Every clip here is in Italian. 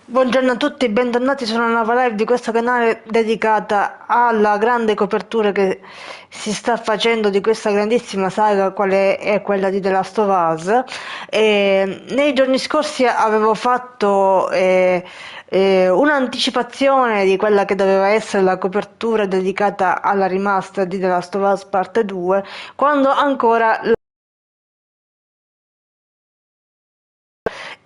Buongiorno a tutti, bentornati su una nuova live di questo canale dedicata alla grande copertura che si sta facendo di questa grandissima saga, quale è quella di The Last of Us. Nei giorni scorsi avevo fatto un'anticipazione di quella che doveva essere la copertura dedicata alla remaster di The Last of Us parte 2, quando ancora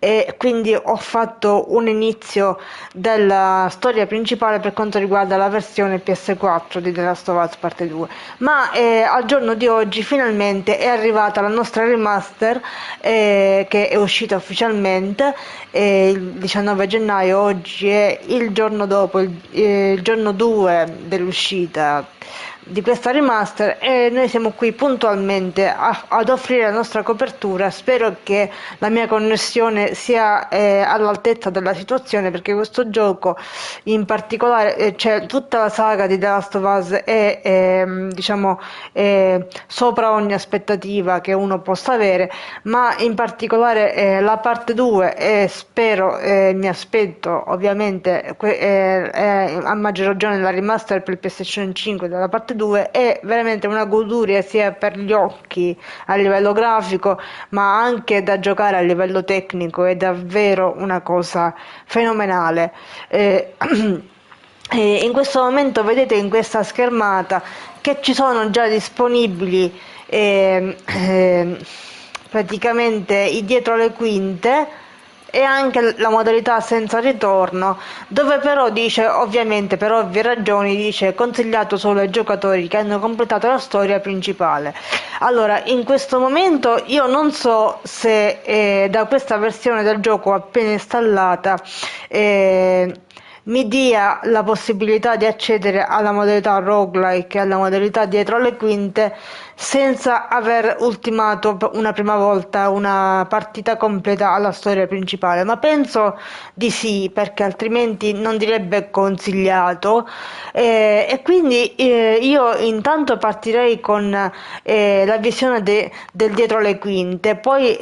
e quindi ho fatto un inizio della storia principale per quanto riguarda la versione PS4 di The Last of Us parte 2, ma al giorno di oggi finalmente è arrivata la nostra remaster, che è uscita ufficialmente il 19 gennaio. Oggi è il giorno dopo il giorno 2 dell'uscita di questa remaster e noi siamo qui puntualmente ad offrire la nostra copertura. Spero che la mia connessione sia all'altezza della situazione, perché questo gioco in particolare, cioè tutta la saga di The Last of Us è diciamo sopra ogni aspettativa che uno possa avere, ma in particolare la parte 2, e spero, mi aspetto ovviamente a maggior ragione la remaster per il PlayStation 5 della parte 2, è veramente una goduria sia per gli occhi a livello grafico, ma anche da giocare a livello tecnico. È davvero una cosa fenomenale. Eh, e in questo momento vedete in questa schermata che ci sono già disponibili ehm, ehm, praticamente i dietro le quinte e anche la modalità senza ritorno, dove però dice, ovviamente per ovvie ragioni, dice consigliato solo ai giocatori che hanno completato la storia principale. Allora, in questo momento io non so se da questa versione del gioco appena installata eh, mi dia la possibilità di accedere alla modalità roguelike e alla modalità dietro le quinte senza aver ultimato una prima volta una partita completa alla storia principale, ma penso di sì, perché altrimenti non direbbe consigliato. E quindi io intanto partirei con la visione del dietro le quinte, poi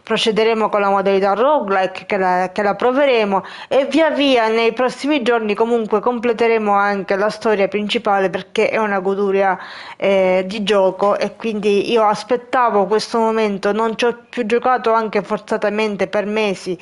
procederemo con la modalità roguelike che la proveremo, e via via nei prossimi giorni comunque completeremo anche la storia principale, perché è una goduria di gioco, e quindi io aspettavo questo momento. Non ci ho più giocato anche forzatamente per mesi,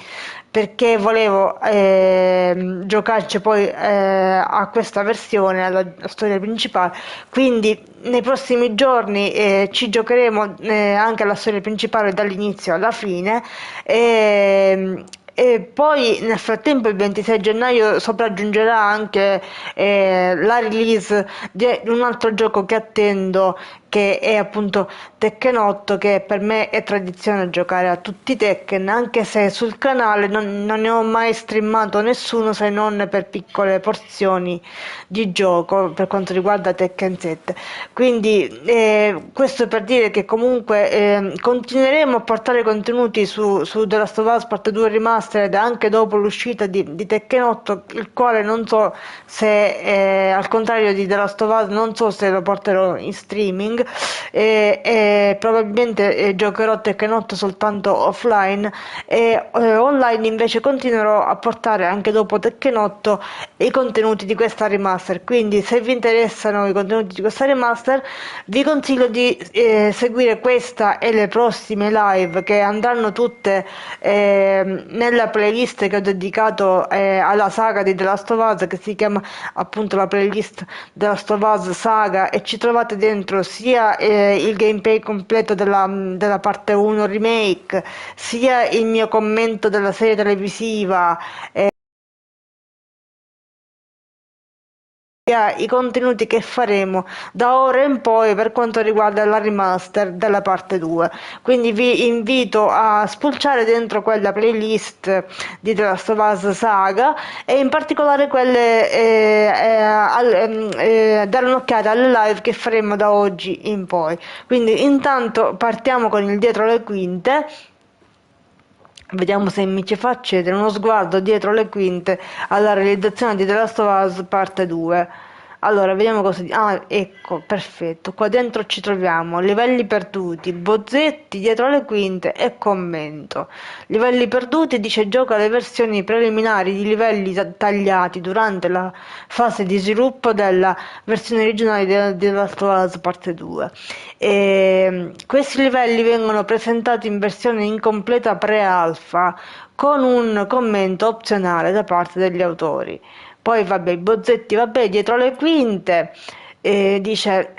perché volevo giocarci poi a questa versione, alla storia principale. Quindi nei prossimi giorni ci giocheremo anche alla storia principale dall'inizio alla fine. E poi nel frattempo il 26 gennaio sopraggiungerà anche la release di un altro gioco che attendo, che è appunto Tekken 8, che per me è tradizione giocare a tutti i Tekken, anche se sul canale non ne ho mai streamato nessuno, se non per piccole porzioni di gioco per quanto riguarda Tekken 7. Quindi questo per dire che comunque continueremo a portare contenuti su The Last of Us Part 2 Remastered anche dopo l'uscita di Tekken 8, il quale non so se al contrario di The Last of Us non so se lo porterò in streaming, e probabilmente giocherò Tekken 8 soltanto offline, e online invece continuerò a portare anche dopo Tekken 8 i contenuti di questa remaster. Quindi se vi interessano i contenuti di questa remaster vi consiglio di seguire questa e le prossime live, che andranno tutte nella playlist che ho dedicato alla saga di The Last of Us, che si chiama appunto la playlist The Last of Us Saga, e ci trovate dentro sia il gameplay completo della parte 1 remake, sia il mio commento della serie televisiva, i contenuti che faremo da ora in poi per quanto riguarda la remaster della parte 2. Quindi vi invito a spulciare dentro quella playlist di The Last of Us Saga, e in particolare quelle dare un'occhiata alle live che faremo da oggi in poi. Quindi intanto partiamo con il dietro le quinte. Vediamo se mi ci fa accedere uno sguardo dietro le quinte alla realizzazione di The Last of Us parte 2. Allora, vediamo cosa. Ah, ecco, perfetto. Qua dentro ci troviamo livelli perduti, bozzetti dietro le quinte e commento. Livelli perduti dice gioca le versioni preliminari di livelli tagliati durante la fase di sviluppo della versione originale di The Last of Us Parte 2. Questi livelli vengono presentati in versione incompleta pre-alpha con un commento opzionale da parte degli autori. Poi vabbè, i bozzetti, vabbè, dietro le quinte, dice,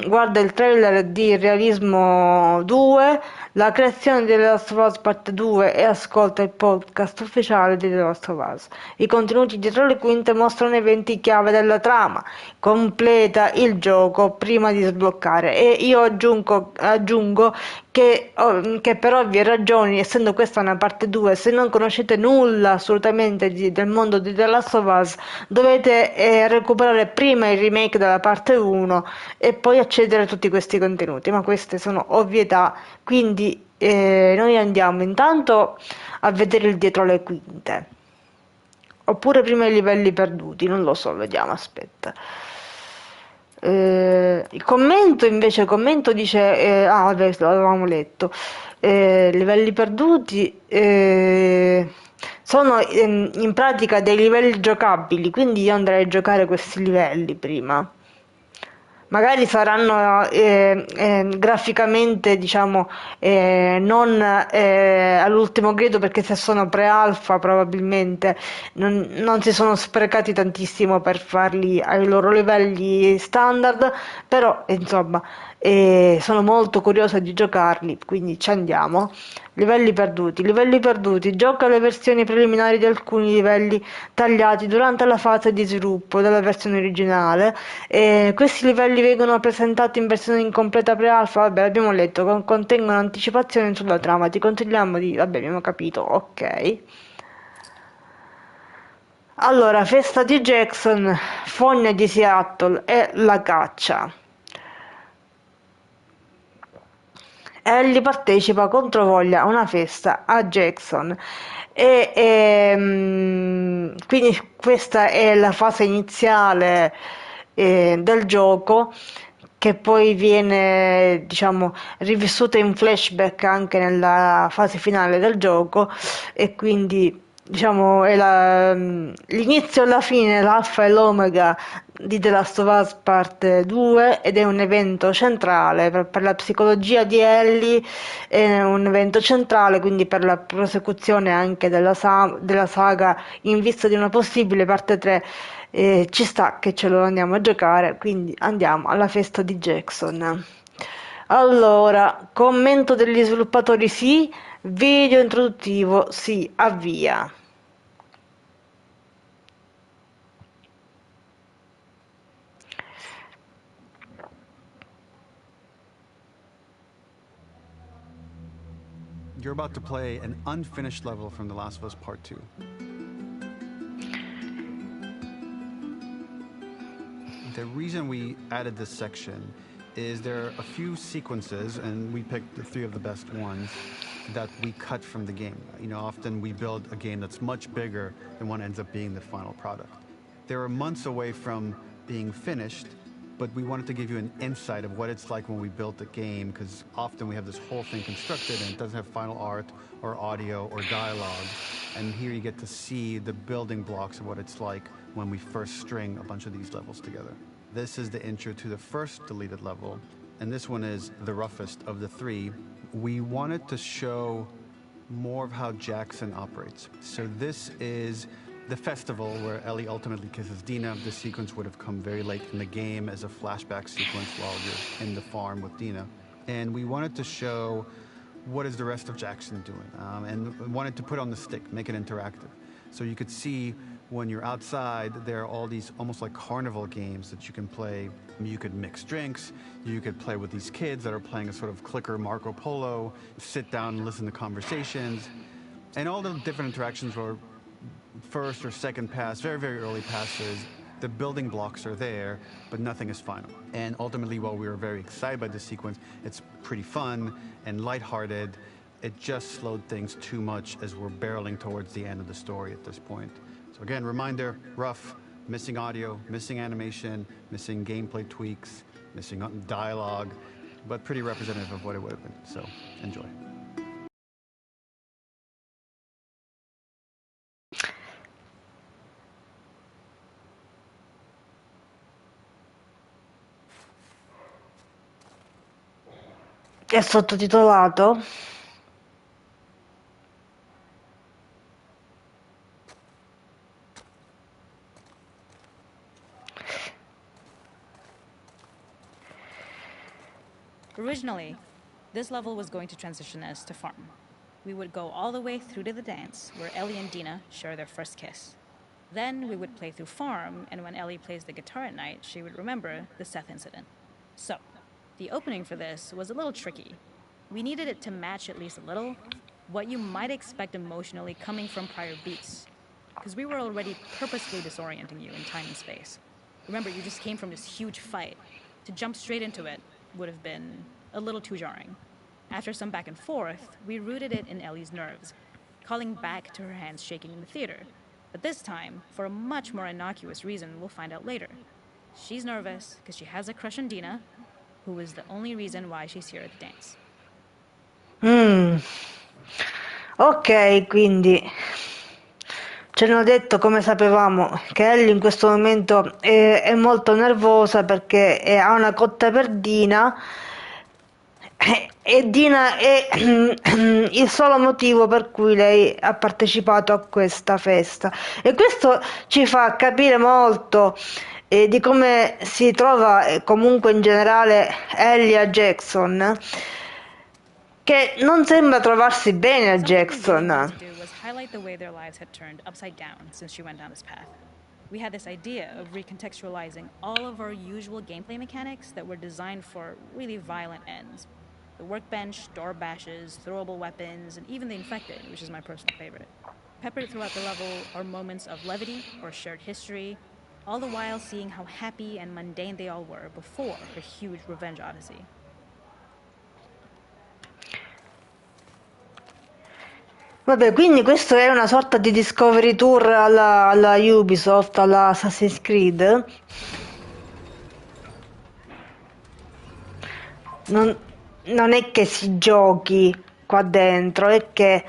guarda il trailer di Realismo 2, la creazione di The Last of Us Part 2 e ascolta il podcast ufficiale di The Last of Us. I contenuti dietro le quinte mostrano eventi chiave della trama, completa il gioco prima di sbloccare e io aggiungo che per ovvie ragioni, essendo questa una parte 2, se non conoscete nulla assolutamente del mondo di The Last of Us, dovete recuperare prima il remake della parte 1 e poi accedere a tutti questi contenuti, ma queste sono ovvietà, quindi noi andiamo intanto a vedere il dietro le quinte. Oppure prima i livelli perduti, non lo so, vediamo, aspetta. Il commento dice, vabbè, l'avevamo letto. Livelli perduti sono in pratica dei livelli giocabili, quindi io andrei a giocare questi livelli prima. Magari saranno graficamente, diciamo, non all'ultimo grido, perché se sono pre-alfa probabilmente non si sono sprecati tantissimo per farli ai loro livelli standard, però insomma sono molto curiosa di giocarli, quindi ci andiamo. Livelli perduti, gioca le versioni preliminari di alcuni livelli tagliati durante la fase di sviluppo della versione originale. Questi livelli vengono presentati in versione incompleta pre-alpha, vabbè, abbiamo letto, contengono anticipazioni sulla trama, ti consigliamo di, vabbè, abbiamo capito, ok. Allora, festa di Jackson, fogne di Seattle e la caccia. Ellie partecipa controvoglia a una festa a Jackson quindi questa è la fase iniziale del gioco, che poi viene, diciamo, rivissuta in flashback anche nella fase finale del gioco, e quindi diciamo è l'inizio e la fine, l'alfa e l'omega di The Last of Us Parte 2, ed è un evento centrale per la psicologia di Ellie, è un evento centrale quindi per la prosecuzione anche della saga in vista di una possibile parte 3. Ci sta che ce lo andiamo a giocare, quindi andiamo alla festa di Jackson. Allora, commento degli sviluppatori sì, video introduttivo sì, avvia. You're about to play an unfinished level from The Last of Us Part 2. The reason we added this section is there are a few sequences, and we picked the 3 of the best ones, that we cut from the game. You know, often we build a game that's much bigger than what ends up being the final product. They were months away from being finished, but we wanted to give you an insight of what it's like when we built a game, because often we have this whole thing constructed and it doesn't have final art or audio or dialogue. And here you get to see the building blocks of what it's like when we first string a bunch of these levels together. This is the intro to the first deleted level, and this one is the roughest of the 3. We wanted to show more of how Jackson operates. So this is the festival where Ellie ultimately kisses Dina. This sequence would have come very late in the game as a flashback sequence while you're in the farm with Dina. And we wanted to show what is the rest of Jackson doing, and wanted to put on the stick, make it interactive. So you could see when you're outside, there are all these almost like carnival games that you can play. You could mix drinks, you could play with these kids that are playing a sort of clicker Marco Polo, sit down and listen to conversations. And all the different interactions were first or second pass, very, very early passes. The building blocks are there, but nothing is final. And ultimately, while we were very excited by this sequence, it's pretty fun and lighthearted. It just slowed things too much as we're barreling towards the end of the story at this point. So again, reminder, rough, Missing audio, missing animation, missing gameplay tweaks, missing dialogue, but pretty representative of what it would have been. So enjoy. È sottotitolato? Originally, this level was going to transition us to farm. We would go all the way through to the dance, where Ellie and Dina share their first kiss. Then we would play through farm, and when Ellie plays the guitar at night, she would remember the Seth incident. So, the opening for this was a little tricky. We needed it to match at least a little what you might expect emotionally coming from prior beats, because we were already purposefully disorienting you in time and space. Remember, you just came from this huge fight. To jump straight into it would have been a little too jarring. After some back and forth, we rooted it in Ellie's nerves, calling back to her hands shaking in the theater. But this time, for a much more innocuous reason we'll find out later. She's nervous because she has a crush on Dina, who is the only reason why she's here at the dance. Ok, quindi ci hanno detto, come sapevamo, che Ellie in questo momento è molto nervosa perché ha una cotta per Dina e Dina è il solo motivo per cui lei ha partecipato a questa festa, e questo ci fa capire molto di come si trova comunque in generale Ellie a Jackson, che non sembra trovarsi bene a Something we really Jackson. wanted to do was highlight the way their lives had turned upside down since she went down this path. We had this idea of recontextualizing all of our usual gameplay mechanics that were designed for really violent ends. The workbench, door bashes, throwable weapons, and even the infected, which is my personal favorite. Peppered throughout the level are moments of levity or shared history, all the while seeing how happy and mundane they all were before a huge revenge odyssey. Vabbè, quindi questo è una sorta di Discovery Tour alla Ubisoft, alla Assassin's Creed. Non è che si giochi qua dentro, è che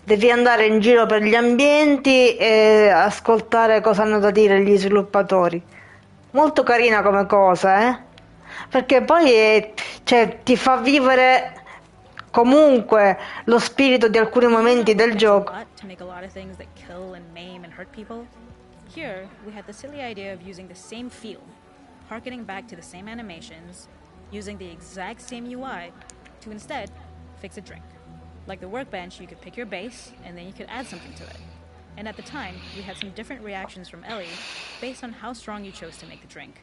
devi andare in giro per gli ambienti e ascoltare cosa hanno da dire gli sviluppatori. Molto carina come cosa, eh? Perché poi cioè, ti fa vivere comunque lo spirito di alcuni momenti del gioco. To make a lot of things that kill and maim and hurt people. Here, we had the silly idea of using the same feel, harkening back to the same animations, using the exact same UI to instead fix a drink. Like the workbench, you could pick your base and then you could add something to it. And at the time, we had some different reactions from Ellie based on how strong you chose to make the drink.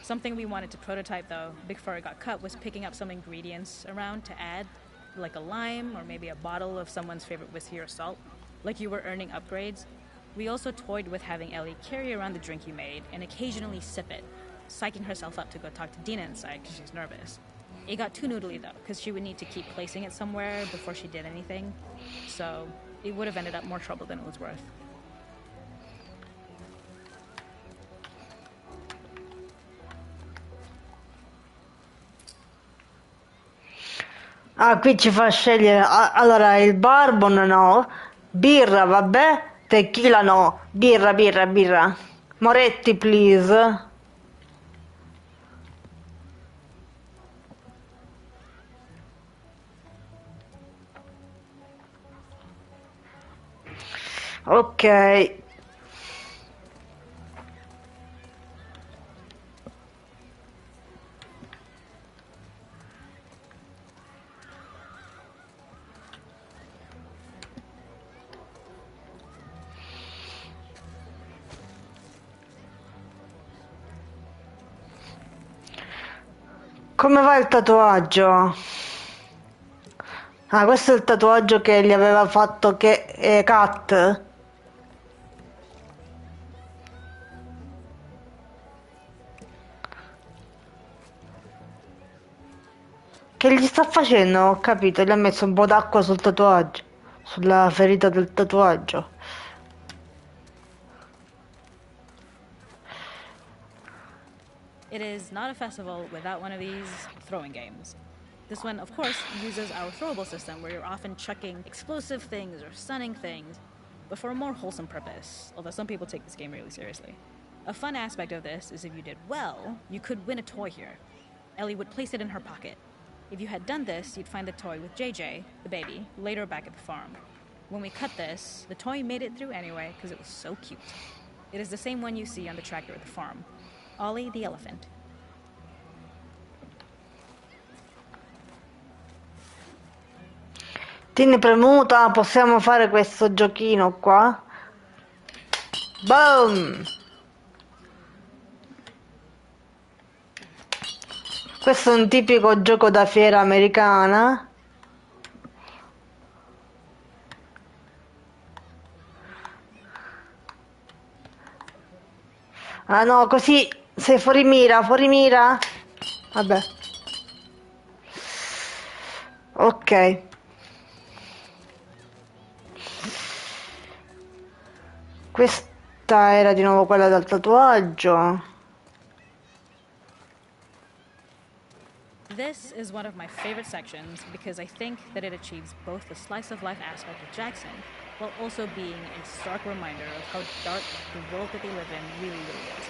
Something we wanted to prototype though, before it got cut, was picking up some ingredients around to add, like a lime or maybe a bottle of someone's favorite whiskey or salt, like you were earning upgrades. We also toyed with having Ellie carry around the drink you made and occasionally sip it, psyching herself up to go talk to Dina inside because she's nervous. It got too noodly though, because she would need to keep placing it somewhere before she did anything, so it would have ended up more trouble than it was worth. Ah, qui ci fa scegliere. Allora, il bourbon no, birra vabbè, tequila no, birra. Moretti, please. Ok. Come va il tatuaggio? Ah, questo è il tatuaggio che gli aveva fatto Kat? Che gli sta facendo? Ho capito, gli ha messo un po' d'acqua sul tatuaggio, sulla ferita del tatuaggio. It is not a festival without one of these throwing games. This one, of course, uses our throwable system where you're often chucking explosive things or stunning things, but for a more wholesome purpose, although some people take this game really seriously. A fun aspect of this is if you did well, you could win a toy here. Ellie would place it in her pocket. If you had done this, you'd find the toy with JJ, the baby, later back at the farm. When we cut this, the toy made it through anyway because it was so cute. It is the same one you see on the tractor at the farm. Ollie the elephant. Tieni premuta, possiamo fare questo giochino qua. Boom! Questo è un tipico gioco da fiera americana. Ah no, così sei fuori mira, fuori mira. Vabbè. Ok. Questa era di nuovo quella del tatuaggio. This is one of my favorite sections because I think that it achieves both the slice of life aspect of Jackson while also being a stark reminder of how dark the world that they live in really is.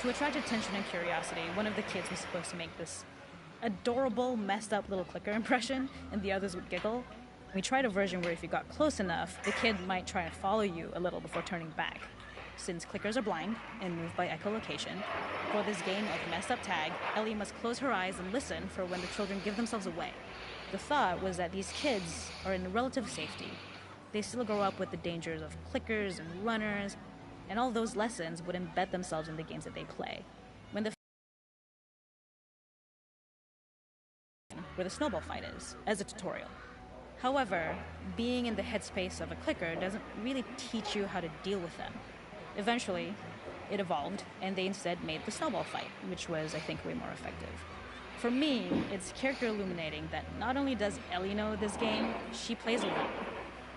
To attract attention and curiosity, one of the kids was supposed to make this adorable, messed up little clicker impression, and the others would giggle. We tried a version where if you got close enough, the kid might try and follow you a little before turning back. Since clickers are blind and move by echolocation, for this game of messed up tag, Ellie must close her eyes and listen for when the children give themselves away. The thought was that these kids are in relative safety. They still grow up with the dangers of clickers and runners, and all those lessons would embed themselves in the games that they play. When the where the snowball fight is, as a tutorial. However, being in the headspace of a clicker doesn't really teach you how to deal with them. Eventually, it evolved, and they instead made the snowball fight, which was, I think, way more effective. For me, it's character illuminating that not only does Ellie know this game, she plays along.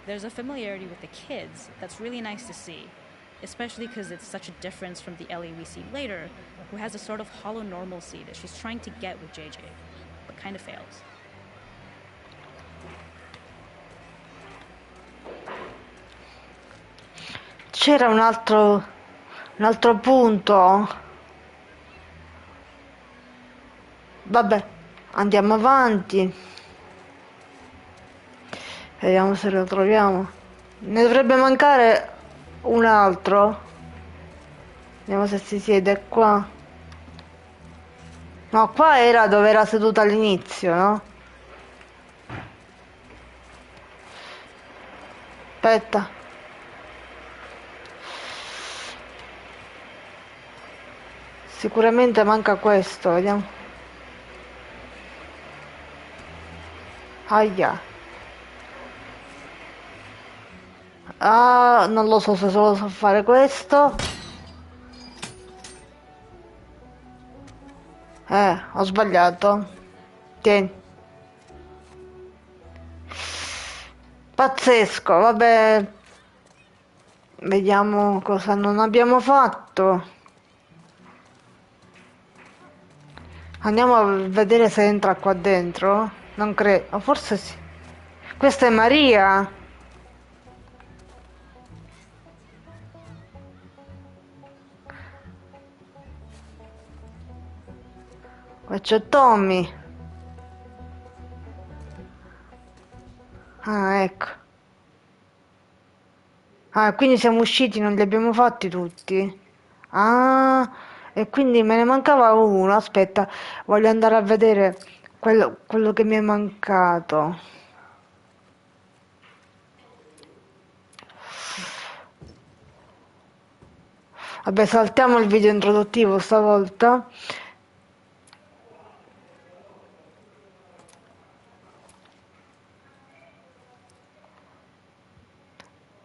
There's a familiarity with the kids that's really nice to see, especially because it's such a difference from the Ellie we see later, who has a sort of hollow normalcy that she's trying to get with JJ, but kind of fails. C'era un altro punto. Vabbè, andiamo avanti. Vediamo se lo troviamo. Ne dovrebbe mancare un altro. Vediamo se si siede qua. No, qua era dove era seduta all'inizio, no? Aspetta. Sicuramente manca questo, vediamo. Aia. Ah, non lo so se solo so fare questo. Ho sbagliato. Tieni. Pazzesco, vabbè. Vediamo cosa non abbiamo fatto. Andiamo a vedere se entra qua dentro. Non credo, o forse sì. Questa è Maria. Qua c'è Tommy. Ah, ecco. Ah, quindi siamo usciti, non li abbiamo fatti tutti. Ah, e quindi me ne mancava uno. Aspetta, voglio andare a vedere quello che mi è mancato. Vabbè, saltiamo il video introduttivo stavolta.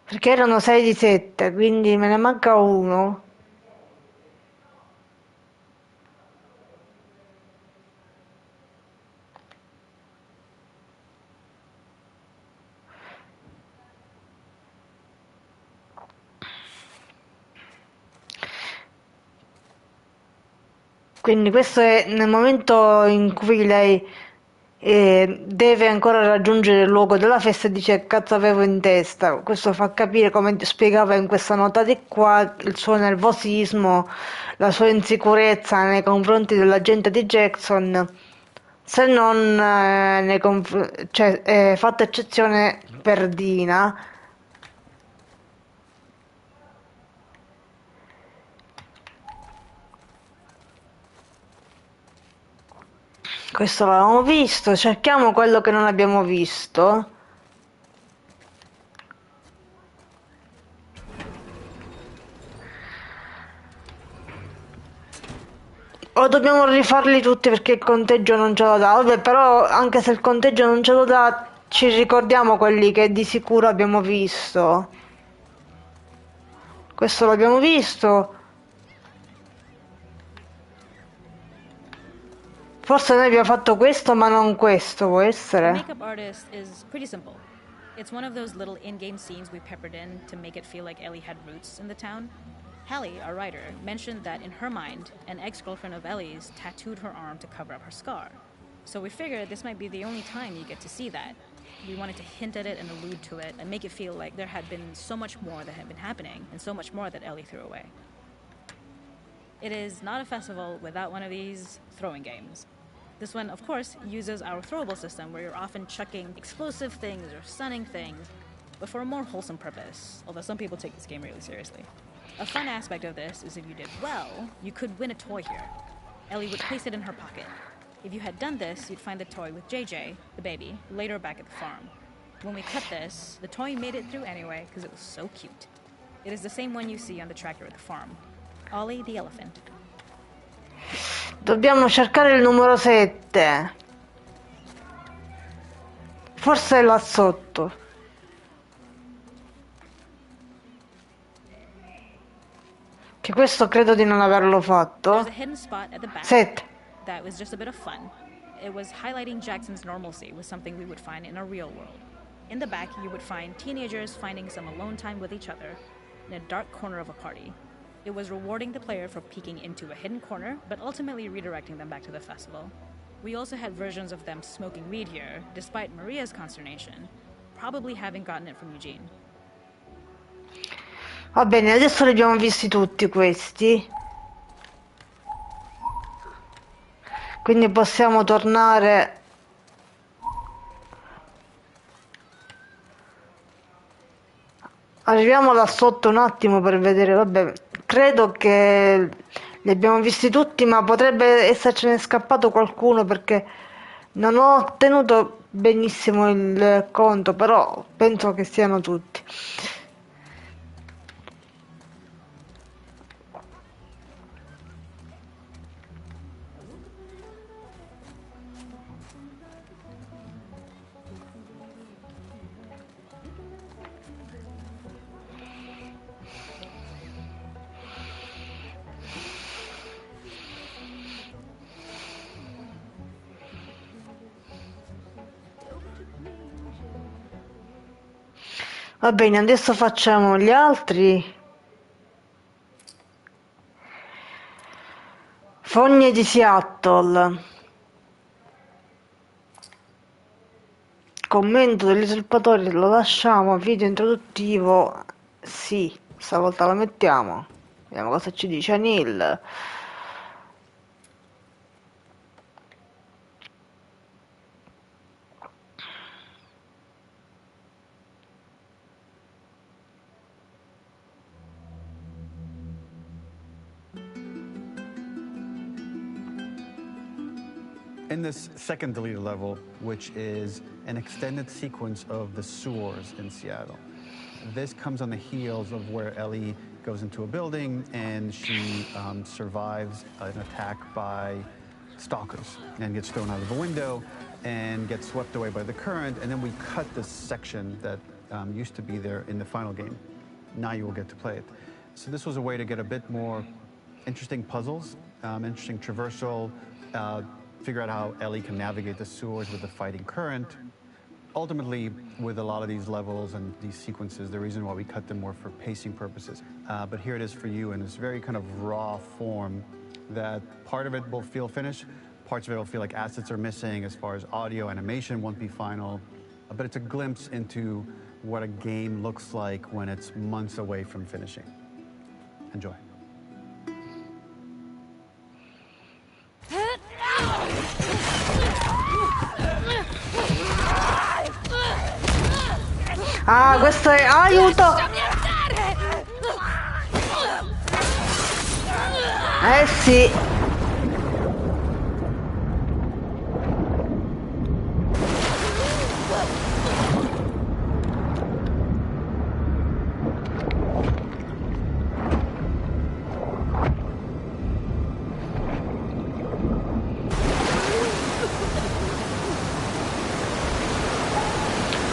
Perché erano 6 di 7, quindi me ne manca uno. Quindi questo è nel momento in cui lei deve ancora raggiungere il luogo della festa e dice cazzo avevo in testa. Questo fa capire, come spiegava in questa nota di qua, il suo nervosismo, la sua insicurezza nei confronti dell'agente di Jackson, se non cioè, fatta eccezione per Dina. Questo l'avevamo visto, cerchiamo quello che non abbiamo visto. O dobbiamo rifarli tutti perché il conteggio non ce lo dà. Vabbè, però anche se il conteggio non ce lo dà, ci ricordiamo quelli che di sicuro abbiamo visto. Questo l'abbiamo visto. Forse noi abbiamo fatto questo, ma non questo, può The essere? makeup artist is pretty simple. It's one of those little in-game scenes we peppered in to make it feel like Ellie had roots in the town. Hallie, our writer, mentioned that in her mind, an ex-girlfriend of Ellie's tattooed her arm to cover up her scar. So we figured this might be the only time you get to see that. We wanted to hint at it and allude to it and make it feel like there had been so much more that had been happening and so much more that Ellie threw away. It is not a festival without one of these throwing games. This one, of course, uses our throwable system where you're often chucking explosive things or stunning things, but for a more wholesome purpose, although some people take this game really seriously. A fun aspect of this is if you did well, you could win a toy here. Ellie would place it in her pocket. If you had done this, you'd find the toy with JJ, the baby, later back at the farm. When we cut this, the toy made it through anyway because it was so cute. It is the same one you see on the tractor at the farm. Ollie the elephant. Dobbiamo cercare il numero 7. Forse è là sotto. Che questo credo di non averlo fatto. There's a hidden spot at the back 7. that was just a bit of fun. It was highlighting Jackson's normalcy with something we would find in a real world. In the back, you would find teenagers finding some alone time with each other in a dark corner of a party. It was rewarding the player for peeking into a hidden corner, but ultimately redirecting them back to the festival. We also had versions of them smoking weed here, despite Maria's consternation, probably having gotten it from Eugene. Va bene, adesso li abbiamo visti tutti questi. Quindi possiamo tornare. Arriviamo là sotto un attimo per vedere, vabbè, credo che li abbiamo visti tutti, ma potrebbe essercene scappato qualcuno perché non ho tenuto benissimo il conto, però penso che siano tutti. Va bene, adesso facciamo gli altri. Fogne di Seattle. Commento degli usurpatori lo lasciamo. Video introduttivo. Sì, stavolta lo mettiamo. Vediamo cosa ci dice Neil. In this second deleted level, which is an extended sequence of the sewers in Seattle, this comes on the heels of where Ellie goes into a building and she survives an attack by stalkers and gets thrown out of a window and gets swept away by the current. And then we cut this section that used to be there in the final game. Now you will get to play it. So this was a way to get a bit more interesting puzzles, interesting traversal, figure out how Ellie can navigate the sewers with the fighting current. ultimately, with a lot of these levels and these sequences, the reason why we cut them more for pacing purposes. But here it is for you in this very kind of raw form that part of it will feel finished, parts of it will feel like assets are missing as far as audio, animation won't be final, but it's a glimpse into what a game looks like when it's months away from finishing. Enjoy. Ah, questo è... aiuto! Eh sì.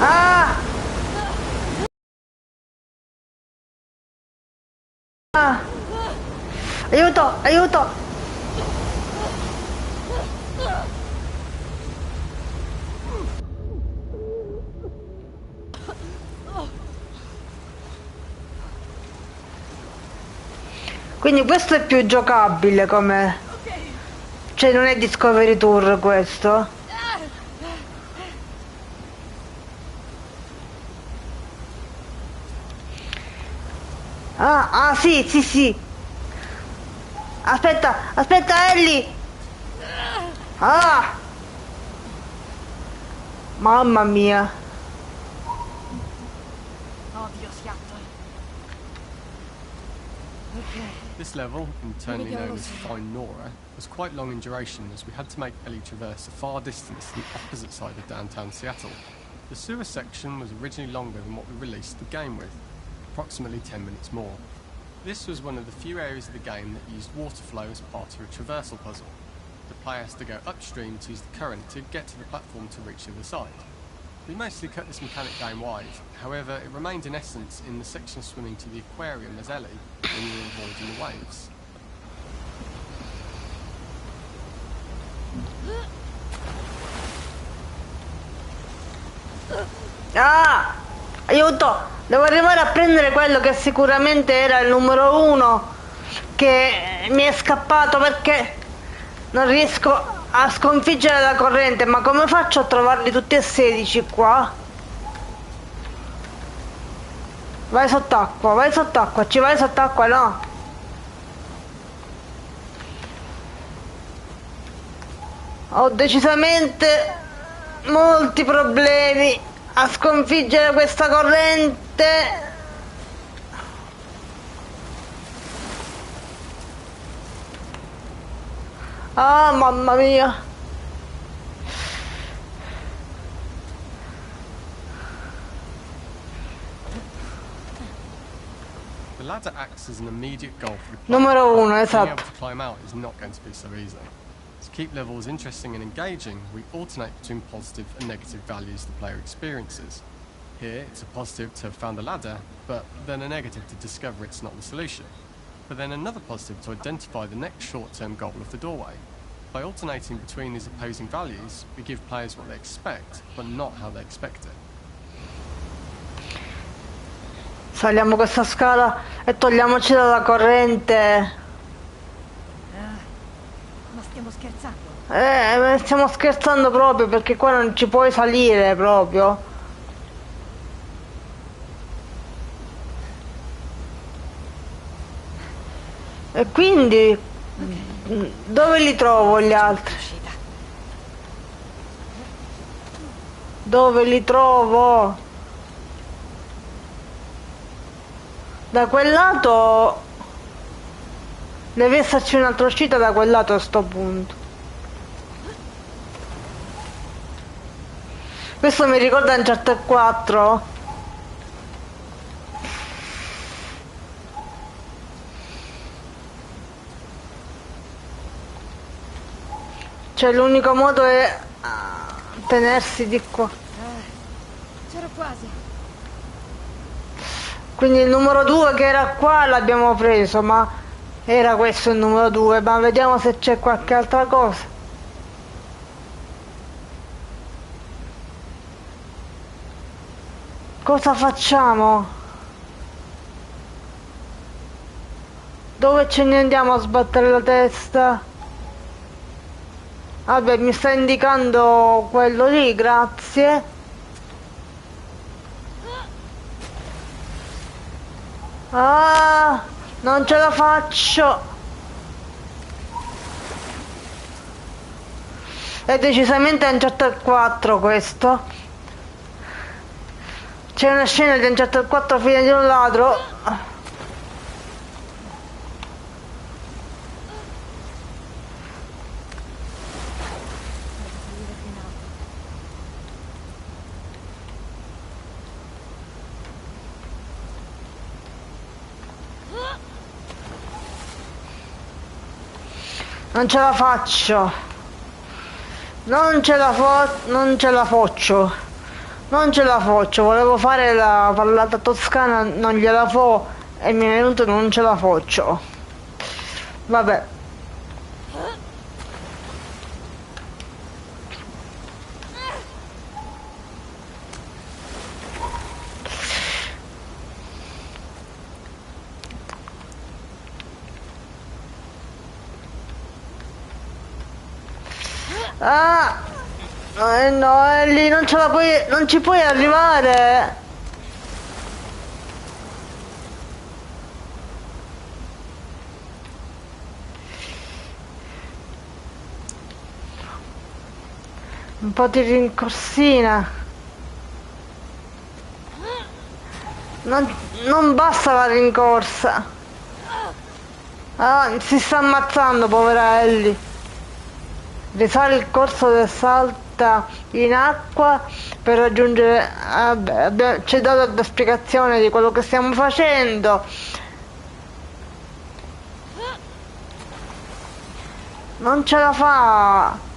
Ah! Ah! Aiuto, aiuto! Quindi questo è più giocabile come... Cioè non è Discovery Tour questo? Ah, sì, sì, sì. Aspetta, aspetta, Ellie! Ah! Mamma mia. This level, internally known as Find Nora, was quite long in duration as we had to make Ellie traverse a far distance to the opposite side of downtown Seattle. The sewer section was originally longer than what we released the game with, approximately 10 minutes more. This was one of the few areas of the game that used water flow as part of a traversal puzzle. The player has to go upstream to use the current to get to the platform to reach the other side. We mostly cut this mechanic game-wide, however it remained in essence in the section swimming to the aquarium as Ellie when you were avoiding the waves. Ah! Aiuto! Devo arrivare a prendere quello che sicuramente era il numero 1 che mi è scappato perché non riesco a sconfiggere la corrente. Ma come faccio a trovarli tutti e 16 qua? Vai sott'acqua, ci vai sott'acqua, no? Ho decisamente molti problemi a sconfiggere questa corrente. Ah, mamma mia. The ladder acts as an immediate goal for the player. Numero 1, Being able esatto. to climb out is not going to be so easy. To keep levels interesting and engaging, we alternate between positive and negative values the player experiences. Here, it's a positive to have found the ladder, but then a negative to discover it's not the solution. But then another positive to identify the next short-term goal of the doorway. By alternating between these opposing values, we give players what they expect, but not how they expect it. Saliamo questa scala e togliamoci dalla corrente. Ma stiamo scherzando? Stiamo scherzando proprio perché qua non ci puoi salire proprio. E quindi dove li trovo gli altri? Dove li trovo? Da quel lato deve esserci un'altra uscita da quel lato a sto punto. Questo mi ricorda Uncharted 4. Cioè l'unico modo è tenersi di qua. C'ero quasi. Quindi il numero 2 che era qua l'abbiamo preso, ma era questo il numero 2, ma vediamo se c'è qualche altra cosa. Cosa facciamo? Dove ce ne andiamo a sbattere la testa? Vabbè, mi sta indicando quello lì, grazie. Ah, non ce la faccio. È decisamente Uncharted 4 questo. C'è una scena di Uncharted 4 fine di un ladro. Non ce la faccio. Non ce la faccio. Non ce la faccio. Volevo fare la vallata toscana, non gliela fo e mi è venuto non ce la faccio. Vabbè. Ah! No, Ellie, non ce la puoi, non ci puoi arrivare. Un po' di rincorsina. Non basta la rincorsa. Ah, si sta ammazzando, povera Ellie. Risale il corso del salta in acqua per raggiungere... Vabbè, ci ha dato la spiegazione di quello che stiamo facendo. Non ce la fa.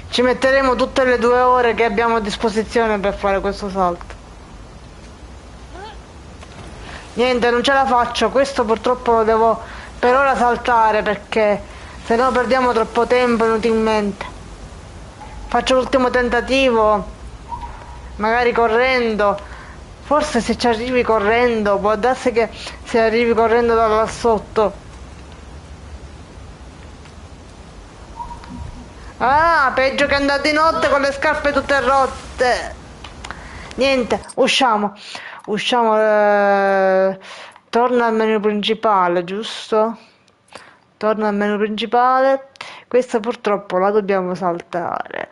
Ci metteremo tutte le 2 ore che abbiamo a disposizione per fare questo salto. Niente, non ce la faccio. Questo purtroppo lo devo per ora saltare perché se no perdiamo troppo tempo inutilmente. Faccio l'ultimo tentativo, magari correndo. Forse se ci arrivi correndo, può darsi che se arrivi correndo da là sotto. Ah, peggio che andare di notte con le scarpe tutte rotte. Niente, usciamo. Usciamo. Torna al menu principale, giusto? Torna al menu principale. Questa purtroppo la dobbiamo saltare.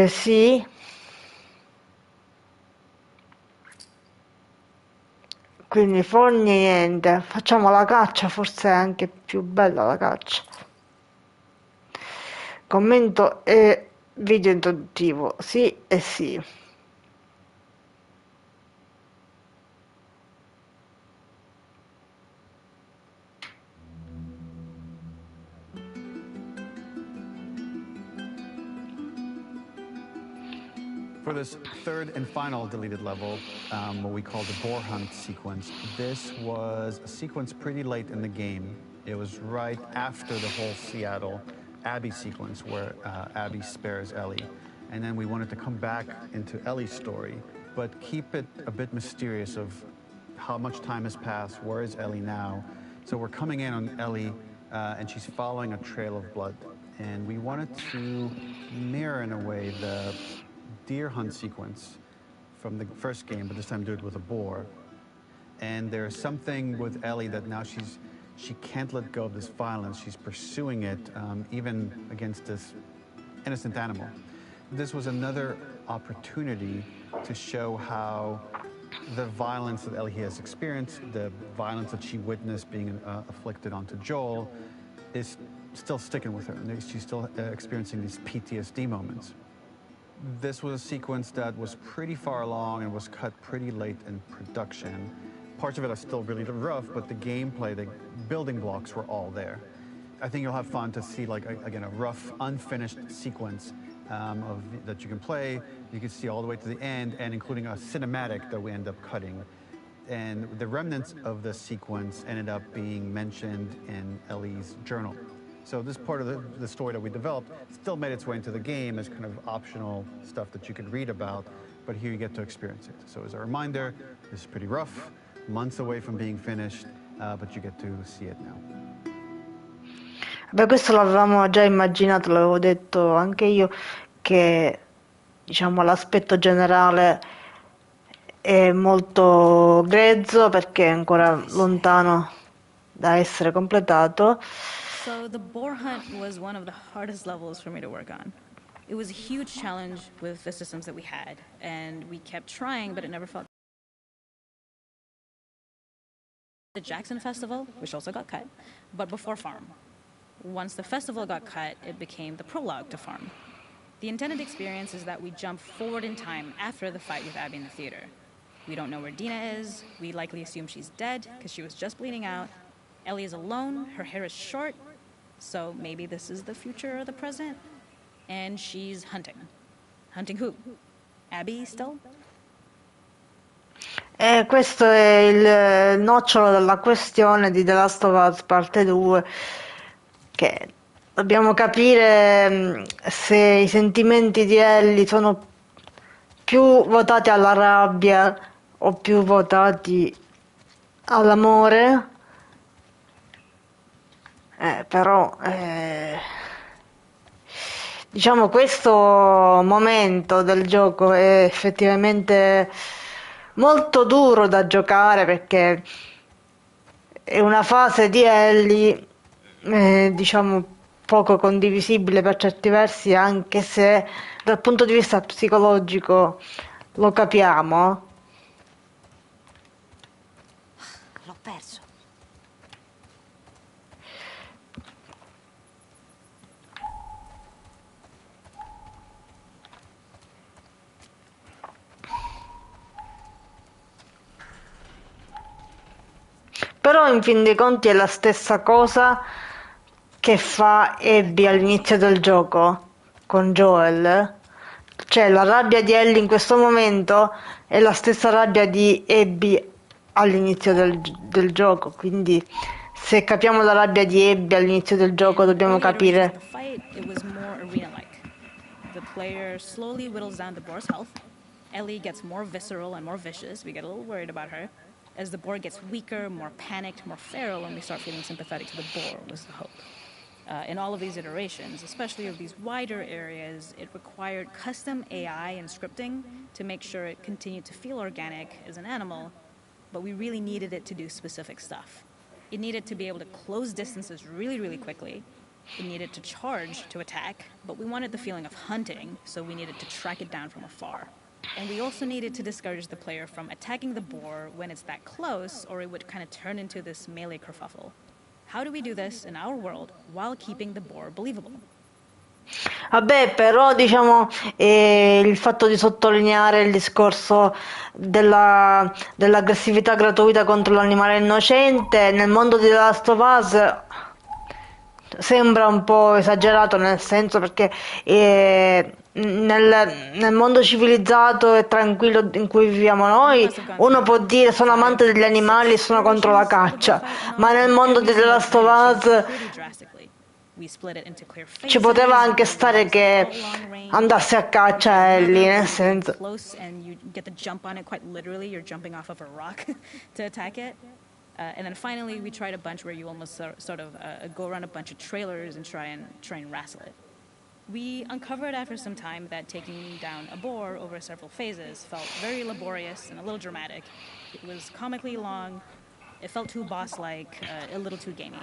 Sì. Quindi fogni niente. Facciamo la caccia, forse è anche più bella la caccia. Commento e video introduttivo, sì e sì. For this third and final deleted level, what we call the boar hunt sequence, this was a sequence pretty late in the game. It was right after the whole Seattle Abby sequence where Abby spares Ellie. And then we wanted to come back into Ellie's story, but keep it a bit mysterious of how much time has passed, where is Ellie now? So we're coming in on Ellie and she's following a trail of blood. And we wanted to mirror in a way the deer hunt sequence from the first game, but this time do it with a boar. And there's something with Ellie that now she can't let go of this violence. She's pursuing it even against this innocent animal. This was another opportunity to show how the violence that Ellie has experienced, the violence that she witnessed being afflicted onto Joel, is still sticking with her. And she's still experiencing these PTSD moments. This was a sequence that was pretty far along and was cut pretty late in production. Parts of it are still really rough, but the gameplay, the building blocks were all there. I think you'll have fun to see, like, again, a rough, unfinished sequence that you can play. You can see all the way to the end, and including a cinematic that we end up cutting. and the remnants of the sequence ended up being mentioned in Ellie's journal. So this part of the story that we developed still made its way into the game as kind of optional stuff that you could read about, but here you get to experience it. So as a reminder, this is pretty rough, months away from being finished, but you get to see it now. Beh, questo l'avevamo già immaginato, l'avevo detto anche io, che diciamo l'aspetto generale è molto grezzo perché è ancora lontano da essere completato. So the boar hunt was one of the hardest levels for me to work on. It was a huge challenge with the systems that we had, and we kept trying, but it never felt. The Jackson Festival, which also got cut, but before Farm. Once the festival got cut, it became the prologue to Farm. The intended experience is that we jump forward in time after the fight with Abby in the theater. We don't know where Dina is. We likely assume she's dead because she was just bleeding out. Ellie is alone. Her hair is short. So maybe this is the future or the present. And she's hunting. Hunting who? Abby still? E questo è il nocciolo della questione di The Last of Us parte 2, che dobbiamo capire se i sentimenti di Ellie sono più votati alla rabbia o più votati all'amore. Però diciamo questo momento del gioco è effettivamente molto duro da giocare perché è una fase di Ellie diciamo poco condivisibile per certi versi, anche se dal punto di vista psicologico lo capiamo. L'ho perso. Però in fin dei conti è la stessa cosa che fa Abby all'inizio del gioco con Joel. Cioè la rabbia di Ellie in questo momento è la stessa rabbia di Abby all'inizio del gioco, quindi se capiamo la rabbia di Abby all'inizio del gioco dobbiamo Early iterations capire. of the fight, it was more arena-like. The player slowly whittles down the boar's health. Ellie gets more visceral and more vicious. We get a little worried about her. As the boar gets weaker, more panicked, more feral, and we start feeling sympathetic to the boar, was the hope. In all of these iterations, especially of these wider areas, it required custom AI and scripting to make sure it continued to feel organic as an animal, but we really needed it to do specific stuff. It needed to be able to close distances really, really quickly. It needed to charge to attack, but we wanted the feeling of hunting, so we needed to track it down from afar. And we also needed to discourage the player from attacking the boar when it's that close, or it would kind of turn into this melee kerfuffle. How do we do this in our world while keeping the boar believable? Vabbè, però diciamo il fatto di sottolineare il discorso dell'aggressività gratuita contro l'animale innocente nel mondo di The Last of Us sembra un po' esagerato, nel senso perché nel mondo civilizzato e tranquillo in cui viviamo noi, uno può dire sono amante degli animali e sono contro la caccia, ma nel mondo di The Last of Us ci poteva anche stare che andasse a caccia Ellie, nel senso. And then finally, we tried a bunch where you almost sort of go around a bunch of trailers and try and wrestle it. We uncovered after some time that taking down a boar over several phases felt very laborious and a little dramatic. It was comically long. It felt too boss-like, a little too gamey.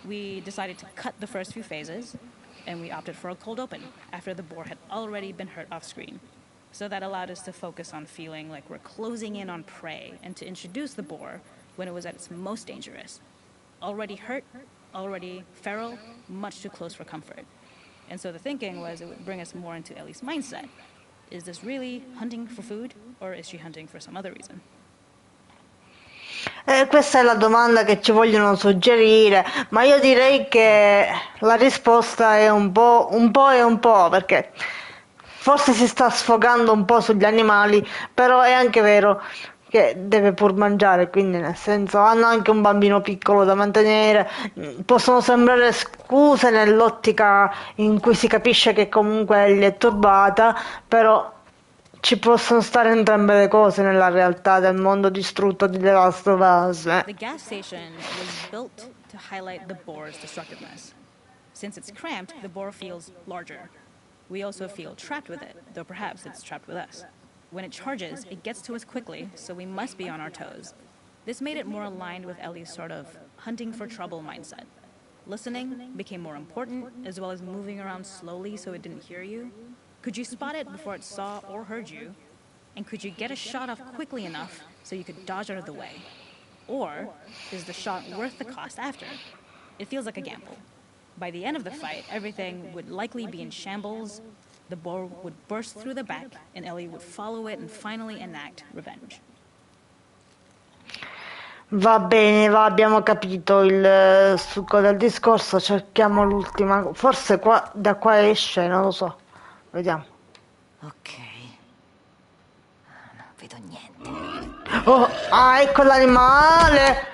We decided to cut the first few phases, and we opted for a cold open after the boar had already been hurt off-screen. So that allowed us to focus on feeling like we're closing in on prey and to introduce the boar when it was at its most dangerous. Already hurt, already feral, much too close for comfort. And so the thinking was it would bring us more into Ellie's mindset. Is this really hunting for food, or is she hunting for some other reason? Questa è la domanda che ci vogliono suggerire, ma io direi che la risposta è un po' e un po', perché forse si sta sfogando un po' sugli animali, però è anche vero che deve pur mangiare, quindi nel senso hanno anche un bambino piccolo da mantenere, possono sembrare scuse nell'ottica in cui si capisce che comunque egli è turbata, però ci possono stare entrambe le cose nella realtà del mondo distrutto di The Last of Us. The gas station was built to highlight the bore's destructiveness. Since it's cramped, the bore feels larger. We also feel trapped with it, though perhaps it's trapped with us. When it charges, it gets to us quickly, so we must be on our toes. This made it more aligned with Ellie's sort of hunting for trouble mindset. Listening became more important, as well as moving around slowly so it didn't hear you. Could you spot it before it saw or heard you? And could you get a shot off quickly enough so you could dodge out of the way? Or is the shot worth the cost after? It feels like a gamble. By the end of the fight, everything would likely be in shambles, the boar would burst through the back, and Ellie would follow it and finally enact revenge. Va bene, va, abbiamo capito il succo del discorso, cerchiamo l'ultima, forse qua, da qua esce, non lo so, vediamo. Ok. Non vedo niente. Oh, ah, ecco l'animale!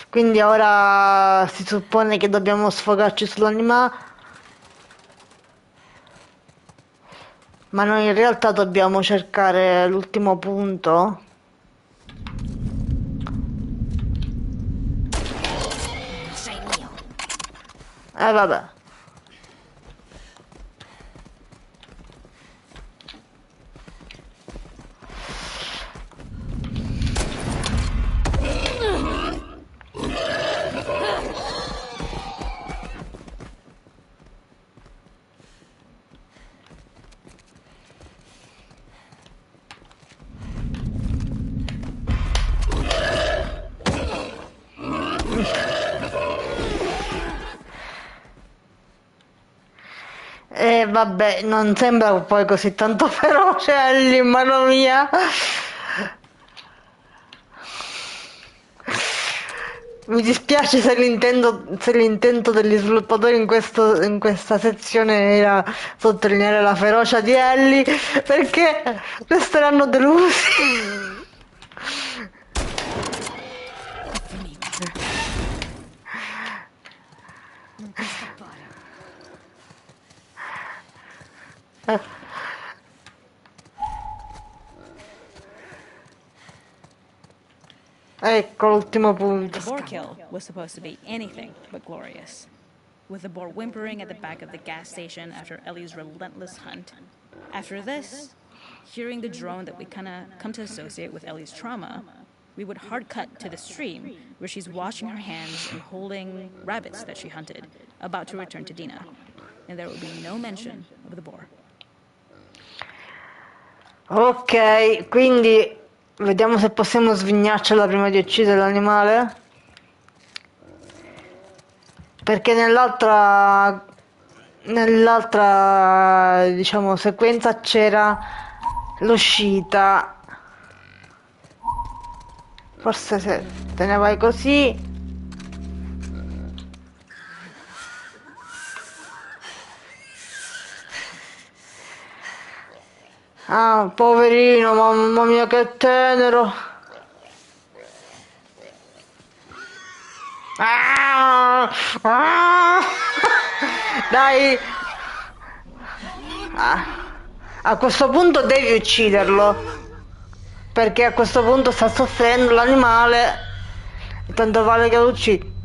Quindi ora si suppone che dobbiamo sfogarci sull'animale, ma noi in realtà dobbiamo cercare l'ultimo punto. Sei mio. Vabbè. E vabbè, non sembra poi così tanto feroce Ellie, mamma mia. Mi dispiace se l'intento degli sviluppatori in questa sezione era sottolineare la ferocia di Ellie, perché resteranno delusi. Non puoi scappare. Ecco l'ultimo punto. The boar kill was supposed to be anything but glorious. With the boar whimpering at the back of the gas station after Ellie's relentless hunt. After this, hearing the drone that we kind of come to associate with Ellie's trauma, we would hard cut to the stream where she's washing her hands and holding rabbits that she hunted, about to return to Dina. And there would be no mention of the boar. Ok, quindi vediamo se possiamo svignarcela prima di uccidere l'animale. Perché nell'altra diciamo sequenza c'era l'uscita. Forse se te ne vai così. Ah, poverino, mamma mia che tenero. Ah, ah. Dai. Ah. A questo punto devi ucciderlo. Perché a questo punto sta soffrendo l'animale. Tanto vale che lo uccidi.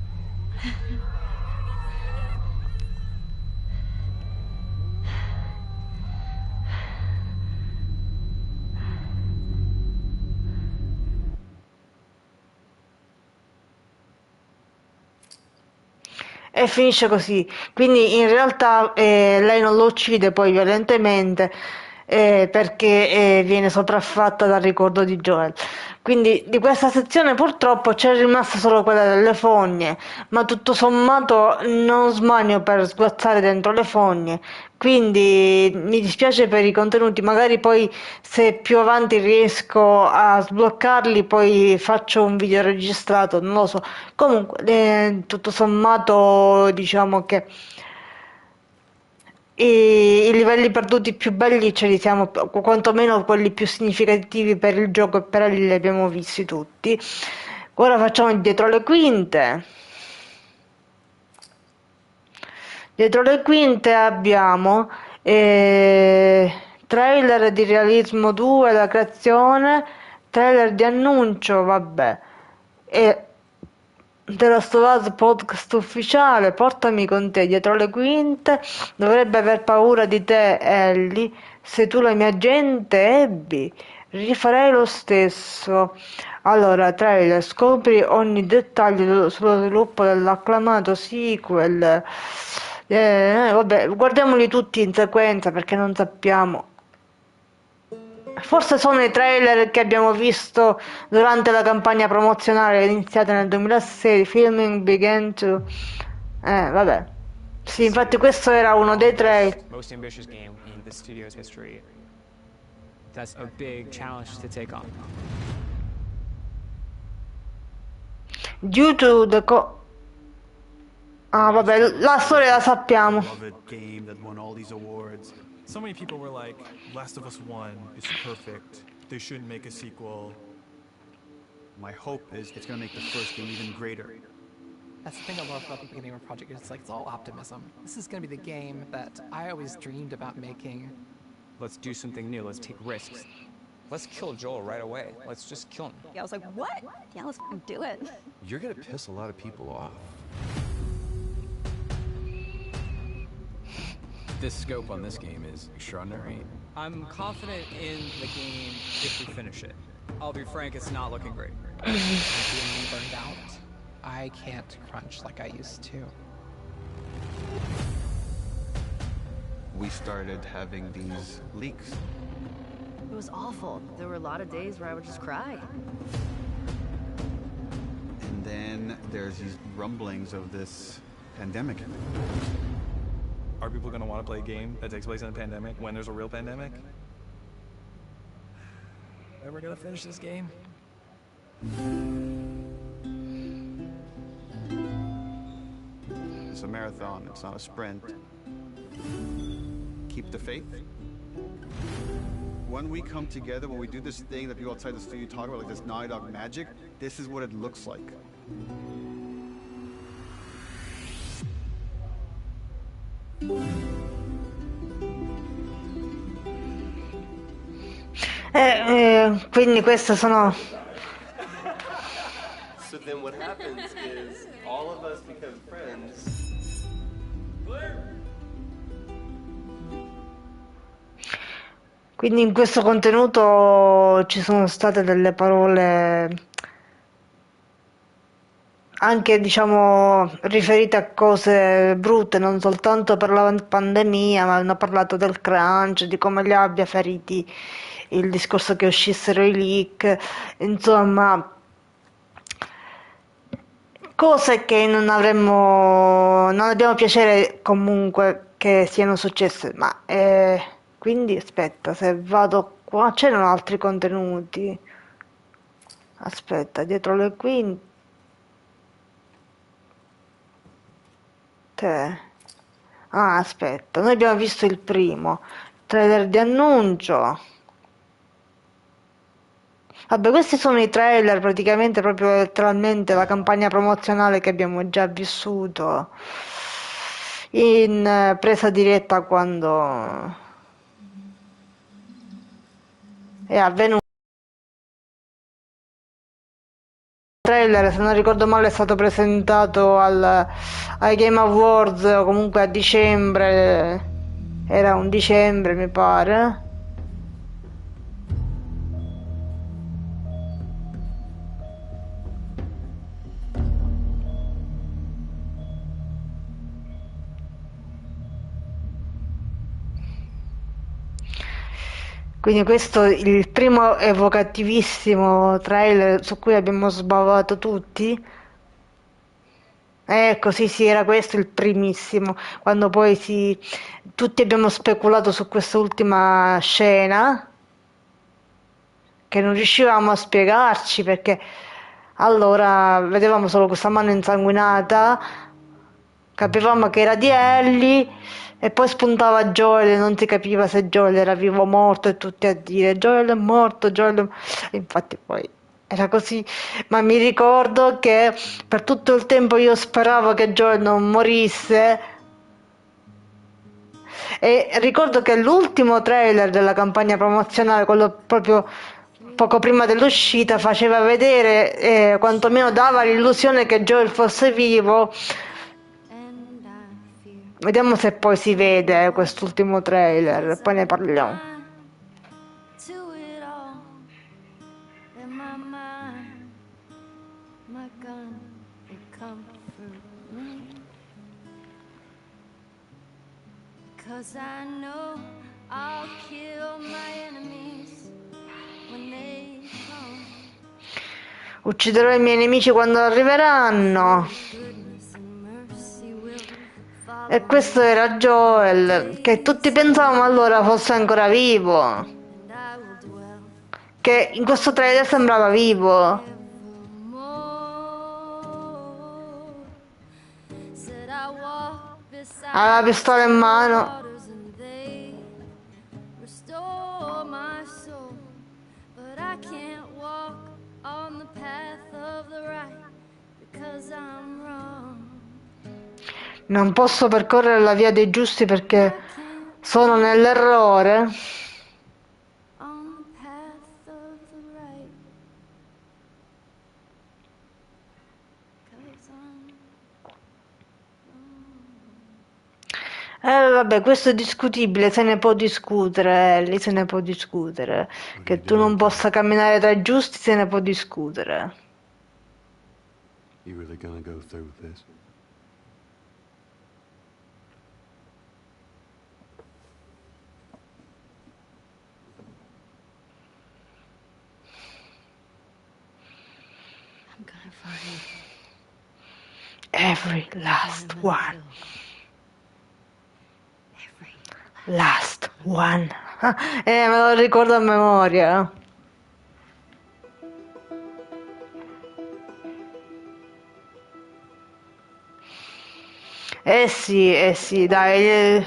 E finisce così. Quindi in realtà lei non lo uccide poi violentemente perché viene sopraffatta dal ricordo di Joel. Quindi di questa sezione purtroppo c'è rimasta solo quella delle fogne, ma tutto sommato non smanio per sguazzare dentro le fogne. Quindi mi dispiace per i contenuti, magari poi se più avanti riesco a sbloccarli poi faccio un video registrato, non lo so. Comunque, tutto sommato diciamo che i livelli perduti più belli ce li siamo, quantomeno quelli più significativi per il gioco e per li abbiamo visti tutti. Ora facciamo dietro le quinte. Dietro le quinte abbiamo trailer di Realismo 2, la creazione, trailer di annuncio, vabbè, e The Last of Us podcast ufficiale, portami con te dietro le quinte, dovrebbe aver paura di te Ellie, sei tu la mia gente Abby, rifarei lo stesso. Allora, trailer, scopri ogni dettaglio sullo sviluppo dell'acclamato sequel. Vabbè, guardiamoli tutti in sequenza perché non sappiamo. Forse sono i trailer che abbiamo visto durante la campagna promozionale iniziata nel 2006. Filming began to. Vabbè. Sì, infatti questo era uno dei trailer. Most ambitious game in the studio's history. That's a big challenge to take on. Due to the vabbè, la storia la sappiamo. Beloved game that won all these awards. So many people were like, Last of Us 1 is perfect. They shouldn't make a sequel. My hope is it's going to make the first game even greater. That's the thing I love about the beginning of a project. It's like, it's all optimism. This is going to be the game that I always dreamed about making. Let's do something new. Let's take risks. Let's kill Joel right away. Let's just kill him. Yeah, I was like, what? Yeah, let's do it. You're gonna piss a lot of people off. This scope on this game is extraordinary. I'm confident in the game if we finish it. I'll be frank, it's not looking great. I'm feeling burned out. I can't crunch like I used to. We started having these leaks. It was awful. There were a lot of days where I would just cry. And then there's these rumblings of this pandemic. Are people going to want to play a game that takes place in a pandemic when there's a real pandemic? Ever going to finish this game? It's a marathon, it's not a sprint. Keep the faith. When we come together, when we do this thing that people outside the studio talk about, like this Naughty Dog magic, this is what it looks like. Quindi queste sono. So then what happens is all of us become friends. Quindi in questo contenuto ci sono state delle parole anche, diciamo, riferite a cose brutte, non soltanto per la pandemia, ma hanno parlato del crunch, di come li abbia feriti il discorso che uscissero i leak, insomma, cose che non abbiamo piacere comunque che siano successe, ma quindi aspetta, se vado qua c'erano altri contenuti, aspetta, dietro le quinte, aspetta, noi abbiamo visto il primo trailer di annuncio. Vabbè, questi sono i trailer, praticamente proprio letteralmente la campagna promozionale che abbiamo già vissuto in presa diretta quando è avvenuto. Il trailer, se non ricordo male, è stato presentato ai Game Awards, o comunque a dicembre, era un dicembre mi pare. Quindi questo è il primo evocativissimo trailer su cui abbiamo sbavato tutti. Ecco, sì, era questo il primissimo, quando poi tutti abbiamo speculato su quest'ultima scena, che non riuscivamo a spiegarci, perché allora vedevamo solo questa mano insanguinata, capivamo che era di Ellie, E poi spuntava Joel e non si capiva se Joel era vivo o morto e tutti a dire Joel è morto, Infatti poi era così, ma mi ricordo che per tutto il tempo io speravo che Joel non morisse e ricordo che l'ultimo trailer della campagna promozionale, quello proprio poco prima dell'uscita, faceva vedere, quantomeno dava l'illusione che Joel fosse vivo. Vediamo se poi si vede quest'ultimo trailer, poi ne parliamo. Ucciderò i miei nemici quando arriveranno. E questo era Joel, che tutti pensavamo allora fosse ancora vivo. Che in questo trailer sembrava vivo. Ha la pistola in mano. Non posso percorrere la via dei giusti perché sono nell'errore. Vabbè, questo è discutibile, se ne può discutere, lì se ne può discutere. Che tu non possa camminare tra i giusti se ne può discutere. You really gonna go through with this? I'm gonna find Every last one. Last one. Me lo ricordo a memoria. Eh sì, dai.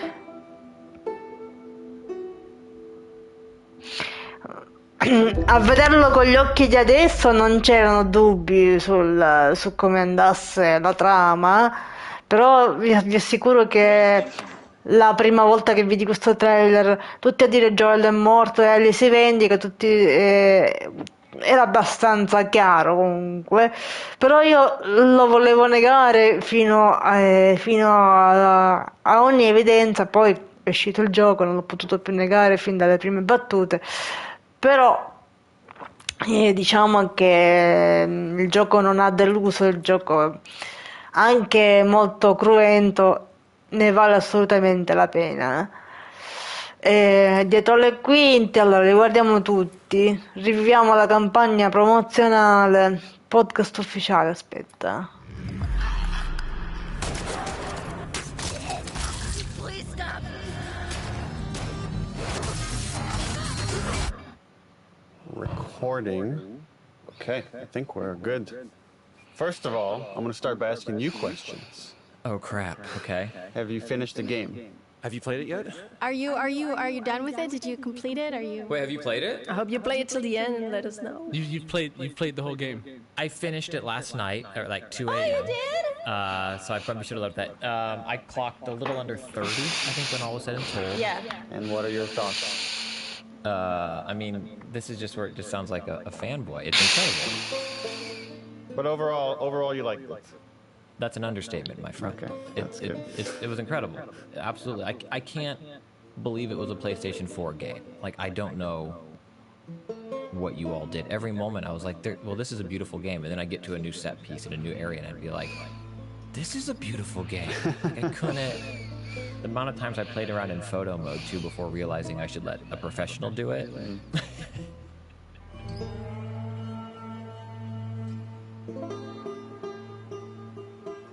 A vederlo con gli occhi di adesso non c'erano dubbi su come andasse la trama, però vi assicuro che la prima volta che vidi questo trailer, tutti a dire Joel è morto e Ellie si vendica, era abbastanza chiaro comunque, però io lo volevo negare fino a ogni evidenza, poi è uscito il gioco, non l'ho potuto più negare fin dalle prime battute. Però diciamo che il gioco non ha deluso, il gioco anche molto cruento ne vale assolutamente la pena. Dietro le quinte, allora li guardiamo tutti, riviviamo la campagna promozionale, podcast ufficiale, aspetta. Recording. Okay, I think we're good. First of all, I'm going to start by asking you questions. Oh crap. Okay. Have you finished the game? Have you played it yet? Are you done with it? Did you complete it? Are you? Wait, have you played it? I hope you play it till the end and let us know. You've played the whole game. I finished it last night at like 2 a.m. Oh, you did? So I probably should have left that. I clocked a little under 30, I think, when all was said and told. Yeah. And what are your thoughts? I mean, this is just where it just sounds like a fanboy. It's incredible. But overall, you like it. That's an understatement, my friend. Okay, it was incredible. Absolutely. I can't believe it was a PlayStation 4 game. Like, I don't know what you all did. Every moment I was like, well, this is a beautiful game. And then I get to a new set piece in a new area and I'd be like, this is a beautiful game. Like, I couldn't... The amount of times I played around in photo mode, too, before realizing I should let a professional do it.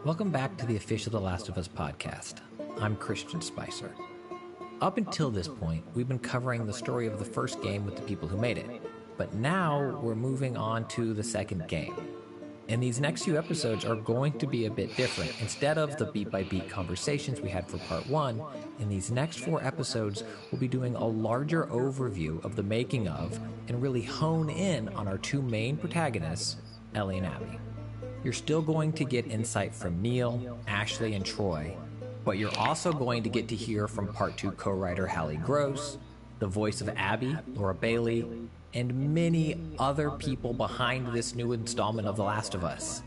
Welcome back to the official The Last of Us podcast. I'm Christian Spicer. Up until this point, we've been covering the story of the first game with the people who made it. But now we're moving on to the second game. And these next few episodes are going to be a bit different. Instead of the beat-by-beat conversations we had for part 1, in these next 4 episodes, we'll be doing a larger overview of the making of and really hone in on our 2 main protagonists, Ellie and Abby. You're still going to get insight from Neil, Ashley, and Troy, but you're also going to get to hear from part 2 co-writer Hallie Gross, the voice of Abby, Laura Bailey, and many other people behind this new installment of The Last of Us.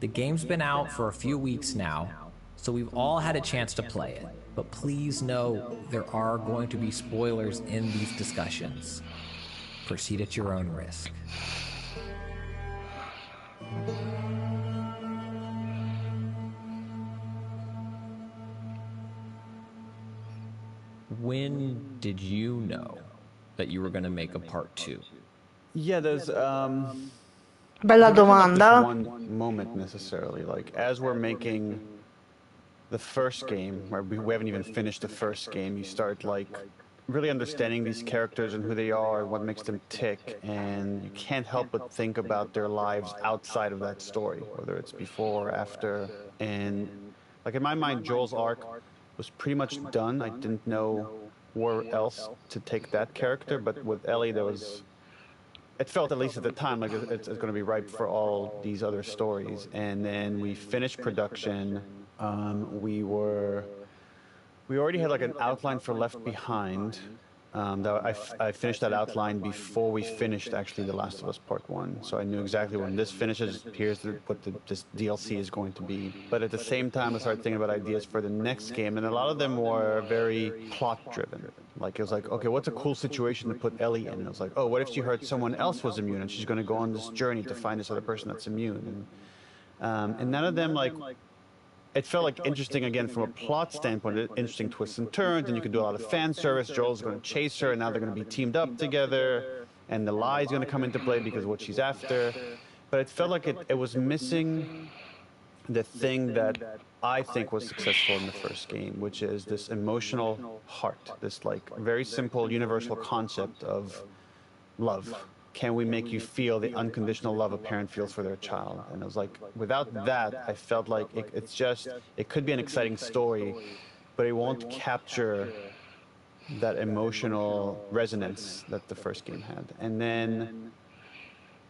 The game's been out for a few weeks now, so we've all had a chance to play it, but please know there are going to be spoilers in these discussions. Proceed at your own risk. When did you know that you were going to make a part 2? Yeah, there's Bella there wasn't, like, domanda. this one moment necessarily. Like, as we're making the first game, where we haven't even finished the first game, you start like really understanding these characters and who they are and what makes them tick, and you can't help but think about their lives outside of that story, whether it's before or after. And like in my mind, Joel's arc was pretty much done. I didn't know where else to take that character, but with Ellie, it felt, at least at the time, like it's going to be ripe for all these other stories. And then we finished production. We already had like an outline for Left Behind. I finished that outline before we finished actually The Last of Us Part 1. So I knew exactly when this finishes, here's what this DLC is going to be. But at the same time, I started thinking about ideas for the next game, and a lot of them were very plot-driven. Like, it was like, okay, what's a cool situation to put Ellie in? And it was like, oh, what if she heard someone else was immune, and she's going to go on this journey to find this other person that's immune? And none of them, like, it felt like interesting, again, from a plot standpoint, interesting twists and turns, and you could do a lot of fan service. Joel's going to chase her, and now they're going to be teamed up together, and the lie's going to come into play because of what she's after. But it felt like it was missing the thing that I think was successful in the first game, which is this emotional heart, this like very simple universal concept of love. Can we make you feel the unconditional love a parent feels for their child? And I was like, without that, I felt like it could be an exciting story, but it won't capture that emotional resonance that the first game had. And then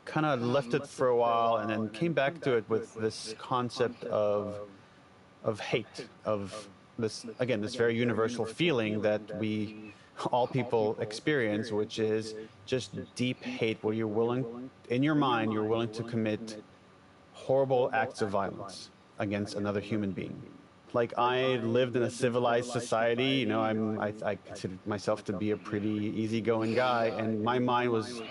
kind of left it for a while, and then came back to it with this concept of hate, of this, again, this very universal feeling that all people experience, which is just deep hate, where you're willing, in your mind, you're willing to commit horrible acts of violence against another human being. Like, I lived in a civilized society, you know, I considered myself to be a pretty easygoing guy, and my mind was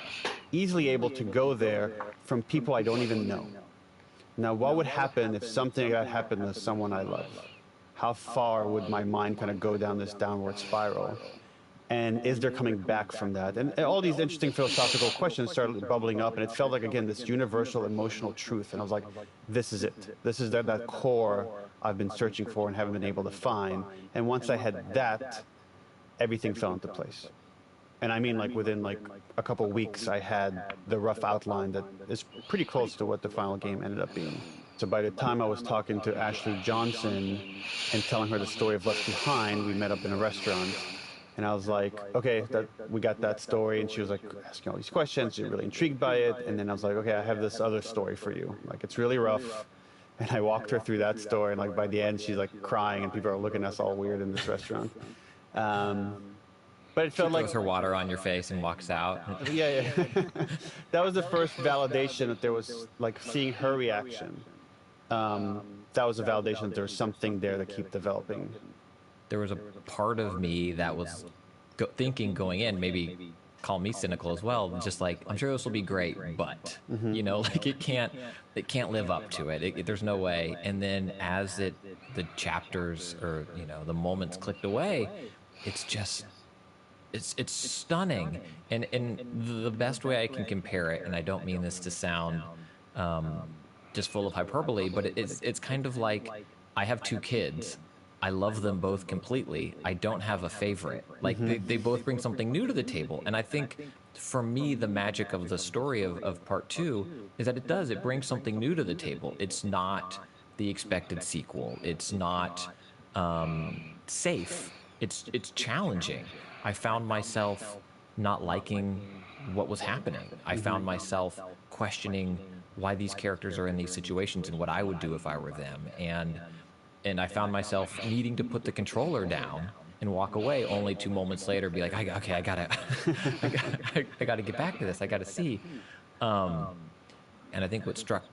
easily able to go there from people I don't even know. Now, what would happen if something like that happened to someone I love? How far would my mind kind of go down this downward spiral? And is there coming back from that? And all these interesting philosophical questions started bubbling up, and it felt like, again, this universal emotional truth. And I was like, this is it. This is that core I've been searching for and haven't been able to find. And once I had that, everything fell into place. And I mean, like, within like a couple weeks, I had the rough outline that is pretty close to what the final game ended up being. So by the time I was talking to Ashley Johnson and telling her the story of Left Behind, we met up in a restaurant. And I was like, okay, we got that story. And she was like asking all these questions. She was really intrigued by it. And then I was like, okay, I have this other story for you. Like, it's really rough. And I walked her through that story. And like by the end, she's like crying, and people are looking at us all weird in this restaurant. But it felt like throws her water on your face and walks out. Yeah. That was the first validation that there was, like, seeing her reaction. That was a validation that there was something there to keep developing. There was a part of me that was thinking going in, maybe call me cynical as well, just like, I'm sure this will be great, but you know, like it can't live up to it. There's no way. And then as the chapters, or you know, the moments clicked away, it's stunning. And the best way I can compare it, and I don't mean this to sound just full of hyperbole, but it's kind of like, I have 2 kids. I love them both completely. I don't have a favorite. Like, they both bring something new to the table. And I think for me, the magic of the story of part two is that it brings something new to the table. It's not the expected sequel. It's not safe. It's challenging. I found myself not liking what was happening. I found myself questioning why these characters are in these situations and what I would do if I were them. And I found myself needing to put the controller down and walk away, only 2 moments later be like, okay, I gotta, I gotta get back to this. I gotta see. And I think what struck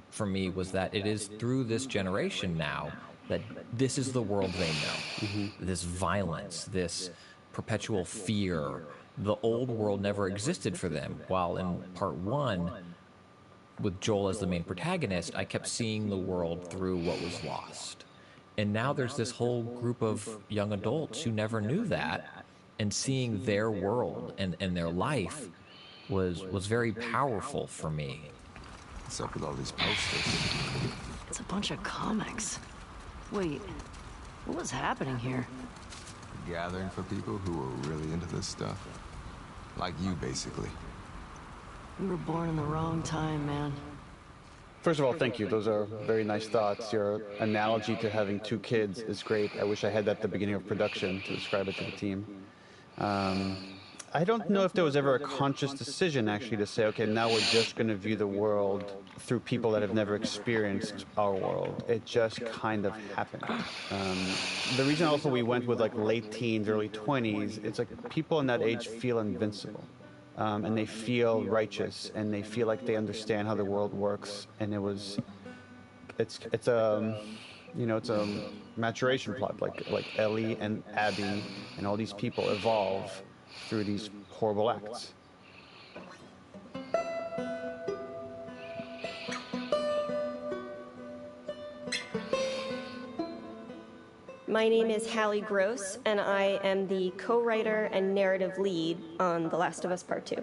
for me was that it is through this generation now that this is the world they know. This violence, this perpetual fear. The old world never existed for them. While in part one, with Joel as the main protagonist, I kept seeing the world through what was lost. And now there's this whole group of young adults who never knew that, and seeing their world and their life was very powerful for me. What's up with all these posters? It's a bunch of comics. Wait, what was happening here? A gathering for people who were really into this stuff. Like you, basically. We were born in the wrong time, man. First of all, thank you. Those are very nice thoughts. Your analogy to having 2 kids is great. I wish I had that at the beginning of production to describe it to the team. I don't know if there was ever a conscious decision, actually, to say, okay, now we're just going to view the world through people that have never experienced our world. It just kind of happened. The reason also we went with like late teens, early 20s, it's like people in that age feel invincible. And they feel righteous, and they feel like they understand how the world works. And it's a maturation plot, like Ellie and Abby and all these people evolve through these horrible acts. My name is Hallie Gross, and I am the co-writer and narrative lead on The Last of Us Part 2.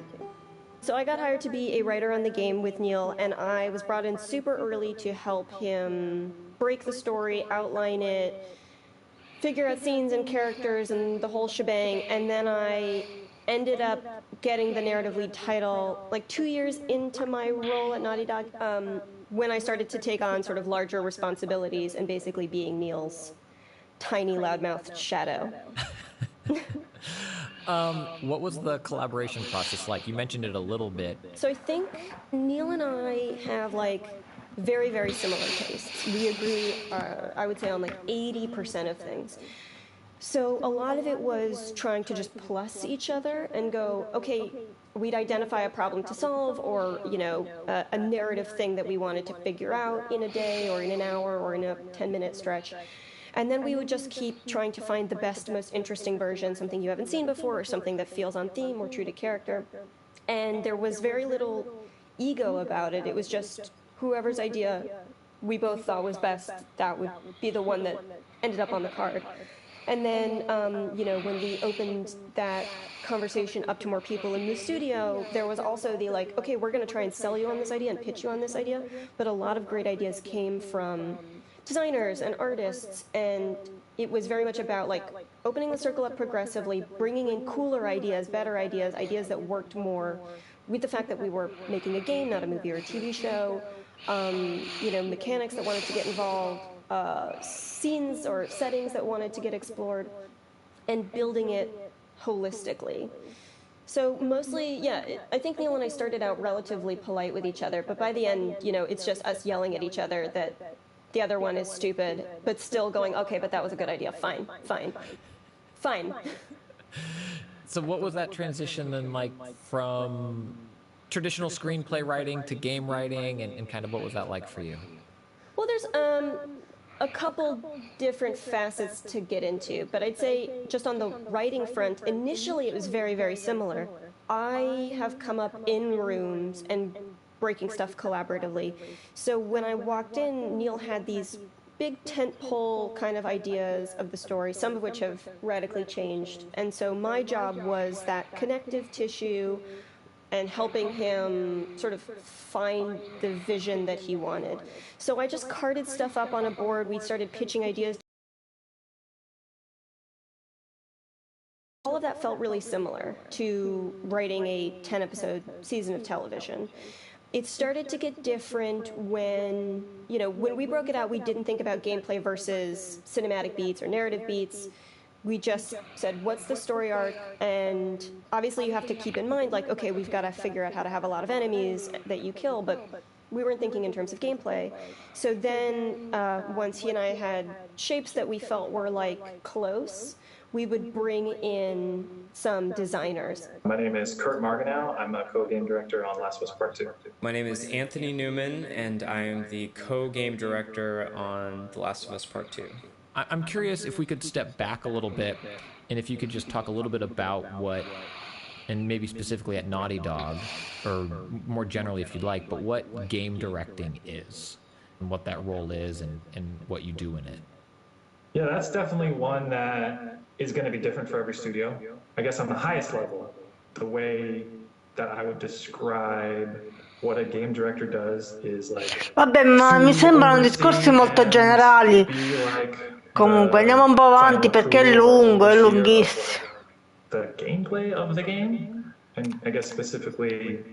So I got hired to be a writer on the game with Neil, and I was brought in super early to help him break the story, outline it, figure out scenes and characters and the whole shebang, and then I ended up getting the narrative lead title like 2 years into my role at Naughty Dog, when I started to take on sort of larger responsibilities and basically being Neil's tiny loudmouthed shadow. What was the collaboration process like? You mentioned it a little bit. So I think Neil and I have like very, very similar tastes. We agree, I would say, on like 80% of things. So a lot of it was trying to just plus each other and go, okay, we'd identify a problem to solve, or, you know, a narrative thing that we wanted to figure out in a day or in an hour or in a 10-minute stretch. And then we would just keep trying to find the best, most interesting version, something you haven't seen before, or something that feels on theme or true to character. And there was very little ego about it. It was just whoever's idea we both thought was best, that would be the one that ended up on the card. And then, you know, when we opened that conversation up to more people in the studio, there was also the like, okay, we're going to try and sell you on this idea and pitch you on this idea. But a lot of great ideas came from designers and artists, and it was very much about like opening the circle up progressively, bringing in cooler ideas, better ideas, ideas that worked more with the fact that we were making a game, not a movie or a TV show, you know, mechanics that wanted to get involved, scenes or settings that wanted to get explored, and building it holistically. So mostly, yeah, I think Neil and I started out relatively polite with each other, but by the end, you know, it's just us yelling at each other that the other one is stupid, but still going, okay, but that was a good idea. Fine, fine, fine. So what was that transition then like from traditional screenplay writing to game writing, and kind of what was that like for you? Well, there's a couple different facets to get into, but I'd say just on the writing front, initially it was very, very similar. I have come up in rooms and breaking stuff collaboratively. So when I walked in, Neil had these big tentpole kind of ideas of the story, some of which have radically changed. And so my job was that connective tissue and helping him sort of find the vision that he wanted. So I just carted stuff up on a board. We started pitching ideas all of that felt really similar to writing a 10-episode season of television. It started to get different when, when we broke it out, we didn't think about gameplay versus cinematic beats or narrative beats. We just said, what's the story arc? And obviously you have to keep in mind, like, okay, we've got to figure out how to have a lot of enemies that you kill, but we weren't thinking in terms of gameplay. So then once he and I had shapes that we felt were like close, we would bring in some designers. My name is Kurt Marganow. I'm a co-game director on Last of Us Part 2. My name is Anthony Newman, and I am the co-game director on The Last of Us Part 2. I'm curious if we could step back a little bit, and if you could just talk a little bit about what, and maybe specifically at Naughty Dog, or more generally if you'd like, but what game directing is, and what that role is, and what you do in it. Yeah, that's definitely one that is going to be different for every studio. I guess on the highest level, the way that I would describe what a game director does is like... Vabbè, ma mi sembrano discorsi molto generali. Comunque, andiamo un po' avanti perché è lungo, è lunghissimo. The gameplay of the game, and I guess specifically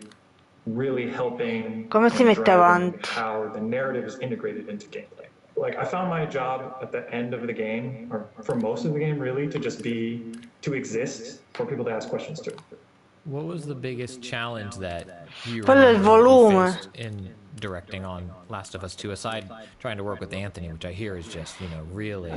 really helping Come si mette avanti? how the narrative is integrated into gameplay. Like, I found my job at the end of the game, or for most of the game really, to just be, to exist for people to ask questions to. What was the biggest challenge that you faced in directing on Last of Us 2, aside trying to work with Anthony, which I hear is just, really...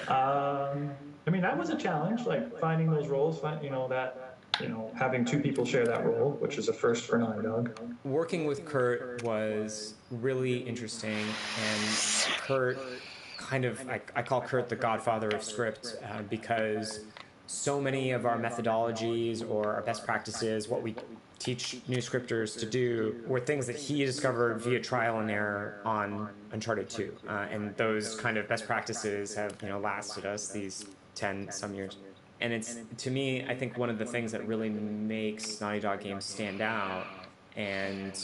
I mean, that was a challenge, like finding those roles, having two people share that role, which is a first for Naughty Dog. Working with Kurt was really interesting, and Kurt kind of, I call Kurt the godfather of script, because so many of our methodologies or our best practices, what we teach new scripters to do, were things that he discovered via trial and error on Uncharted 2. And those kind of best practices have, lasted us these 10 some years. And it's, to me, I think one of the things that really makes Naughty Dog games stand out, and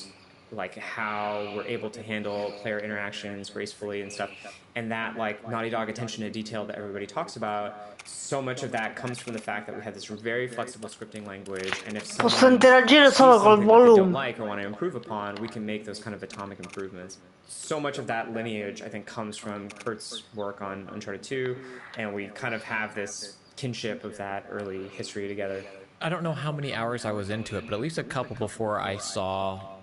like how we're able to handle player interactions gracefully and stuff, and that like Naughty Dog attention to detail that everybody talks about, so much of that comes from the fact that we have this very flexible scripting language, and if someone sees something that they don't like or want to improve upon, we can make those kind of atomic improvements. So much of that lineage, I think, comes from Kurt's work on Uncharted 2, and we kind of have this kinship of that early history together. I don't know how many hours I was into it, but at least a couple before I saw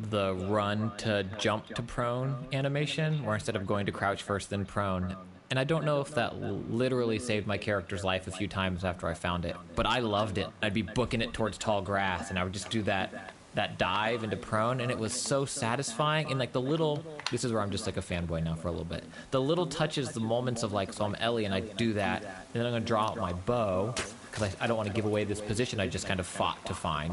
the run to jump to prone animation, where instead of going to crouch first then prone. And I don't know if that literally saved my character's life a few times after I found it, but I loved it. I'd be booking it towards tall grass, and I would just do that dive into prone, and it was so satisfying. And like the little, this is where I'm just like a fanboy now for a little bit, the little touches, the moments of like, so I'm Ellie and I do that, and then I'm gonna draw out my bow because I don't want to give away this position I just kind of fought to find,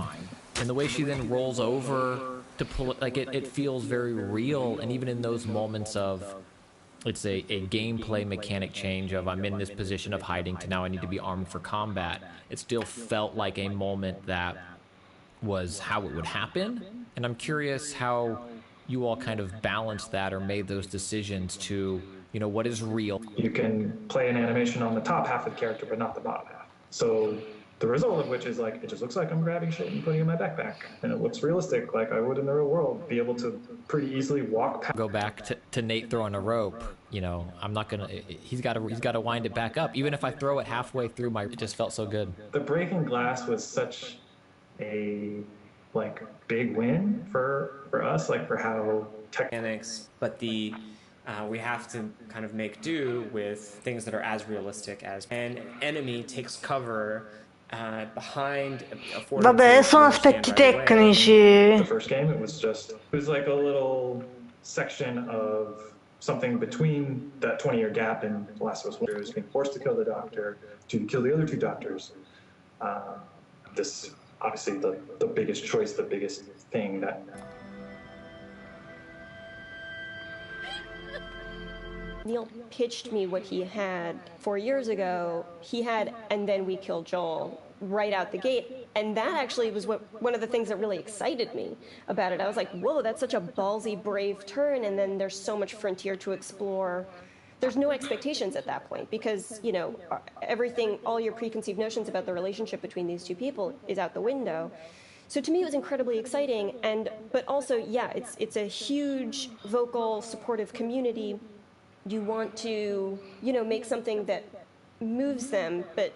and the way she then rolls over to pull it, like it feels very real. And even in those moments of, it's a gameplay mechanic change of I'm in this position of hiding to now I need to be armed for combat, it still felt like a moment that was how it would happen. And I'm curious how you all kind of balanced that or made those decisions to, what is real. You can play an animation on the top half of the character, but not the bottom half. So the result of which is like, it just looks like I'm grabbing shit and putting it in my backpack. And it looks realistic, like I would in the real world, be able to pretty easily walk past. Go back to Nate throwing a rope, I'm not gonna, he's got to wind it back up. Even if I throw it halfway through it just felt so good. The breaking glass was such a big win for us, like for how mechanics, but we have to kind of make do with things that are as realistic as an enemy takes cover behind a fortification. Vabbè, sono aspetti tecnici. The first game, it was like a little section of something between that 20-year gap in The Last of Us 1. Being forced to kill the doctor, to kill the other two doctors. This obviously the biggest choice, the biggest thing that... Neil pitched me what he had 4 years ago. He had And Then We Killed Joel right out the gate. And that actually was one of the things that really excited me about it. I was like, whoa, that's such a ballsy, brave turn. And then there's so much frontier to explore. there's no expectations at that point because, you know, everything, all your preconceived notions about the relationship between these two people is out the window. So to me, it was incredibly exciting, but also, yeah, it's a huge, vocal, supportive community. You want to, you know, make something that moves them, but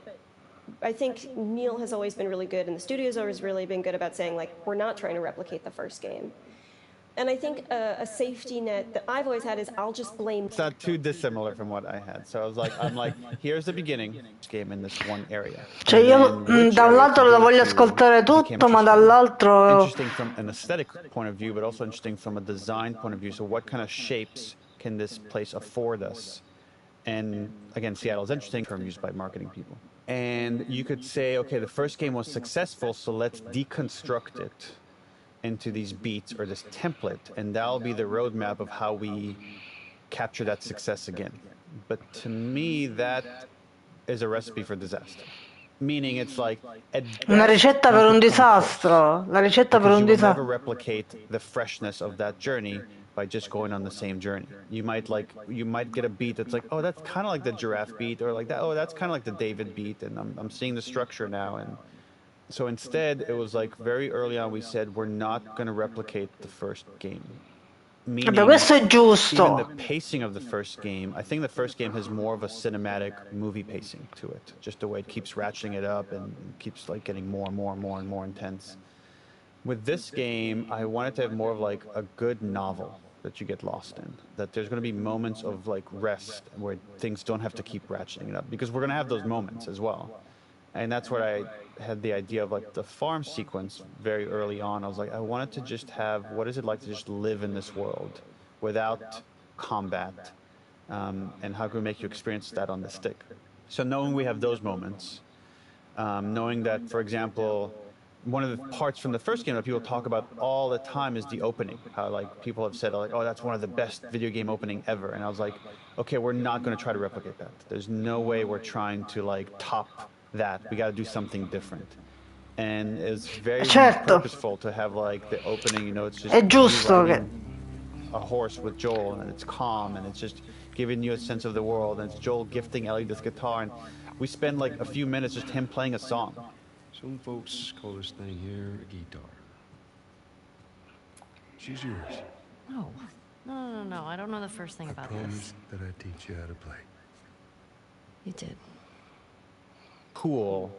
I think Neil has always been really good, and the studio's always really been good about saying, like, we're not trying to replicate the first game. And I think a safety net that I've always had is I'll just blame. It's not too dissimilar from what I had. So I'm like, here's the beginning game in this one area. Cioè io da un lato lo voglio ascoltare tutto, ma dall'altro interesting from an aesthetic point of view, but also interesting from a design point of view. So what kind of shapes can this place afford us? And again, Seattle's interesting term used by marketing people. And you could say, okay, the first game was successful, so let's deconstruct it into these beats or this template, and that'll be the roadmap of how we capture that success again. But to me, that is a recipe for disaster. Meaning it's like una ricetta per un disastro, la ricetta per un disastro. You will never replicate the freshness of that journey by just going on the same journey. You might get a beat that's like, oh, that's kind of like the giraffe beat, or like that, oh, that's kind of like the David beat, and I'm seeing the structure now. And so instead, it was like very early on we said we're not going to replicate the first game. Meaning, questo è giusto. Even the pacing of the first game, I think the first game has more of a cinematic movie pacing to it. Just the way it keeps ratcheting it up and keeps like getting more and more and more and more intense. With this game, I wanted to have more of like a good novel that you get lost in. That there's going to be moments of like rest where things don't have to keep ratcheting it up, because we're going to have those moments as well. And that's where I had the idea of like the farm sequence very early on. I was like, I wanted to just have, what is it like to just live in this world without combat? And how can we make you experience that on the stick? So knowing we have those moments, knowing that, for example, one of the parts from the first game that people talk about all the time is the opening. How like people have said like, oh, that's one of the best video game opening ever. And I was like, okay, we're not going to try to replicate that. There's no way we're trying to like top that. We got to do something different. And it's very purposeful to have like the opening, you know, it's just è giusto che a horse with Joel, and it's calm, and it's just giving you a sense of the world, and it's Joel gifting Ellie this guitar, and we spend like a few minutes just him playing a song. Some folks call this thing here a guitar. She's yours. No. No. I don't know the first thing about this. I promised that I'd teach you how to play. You did. Cool,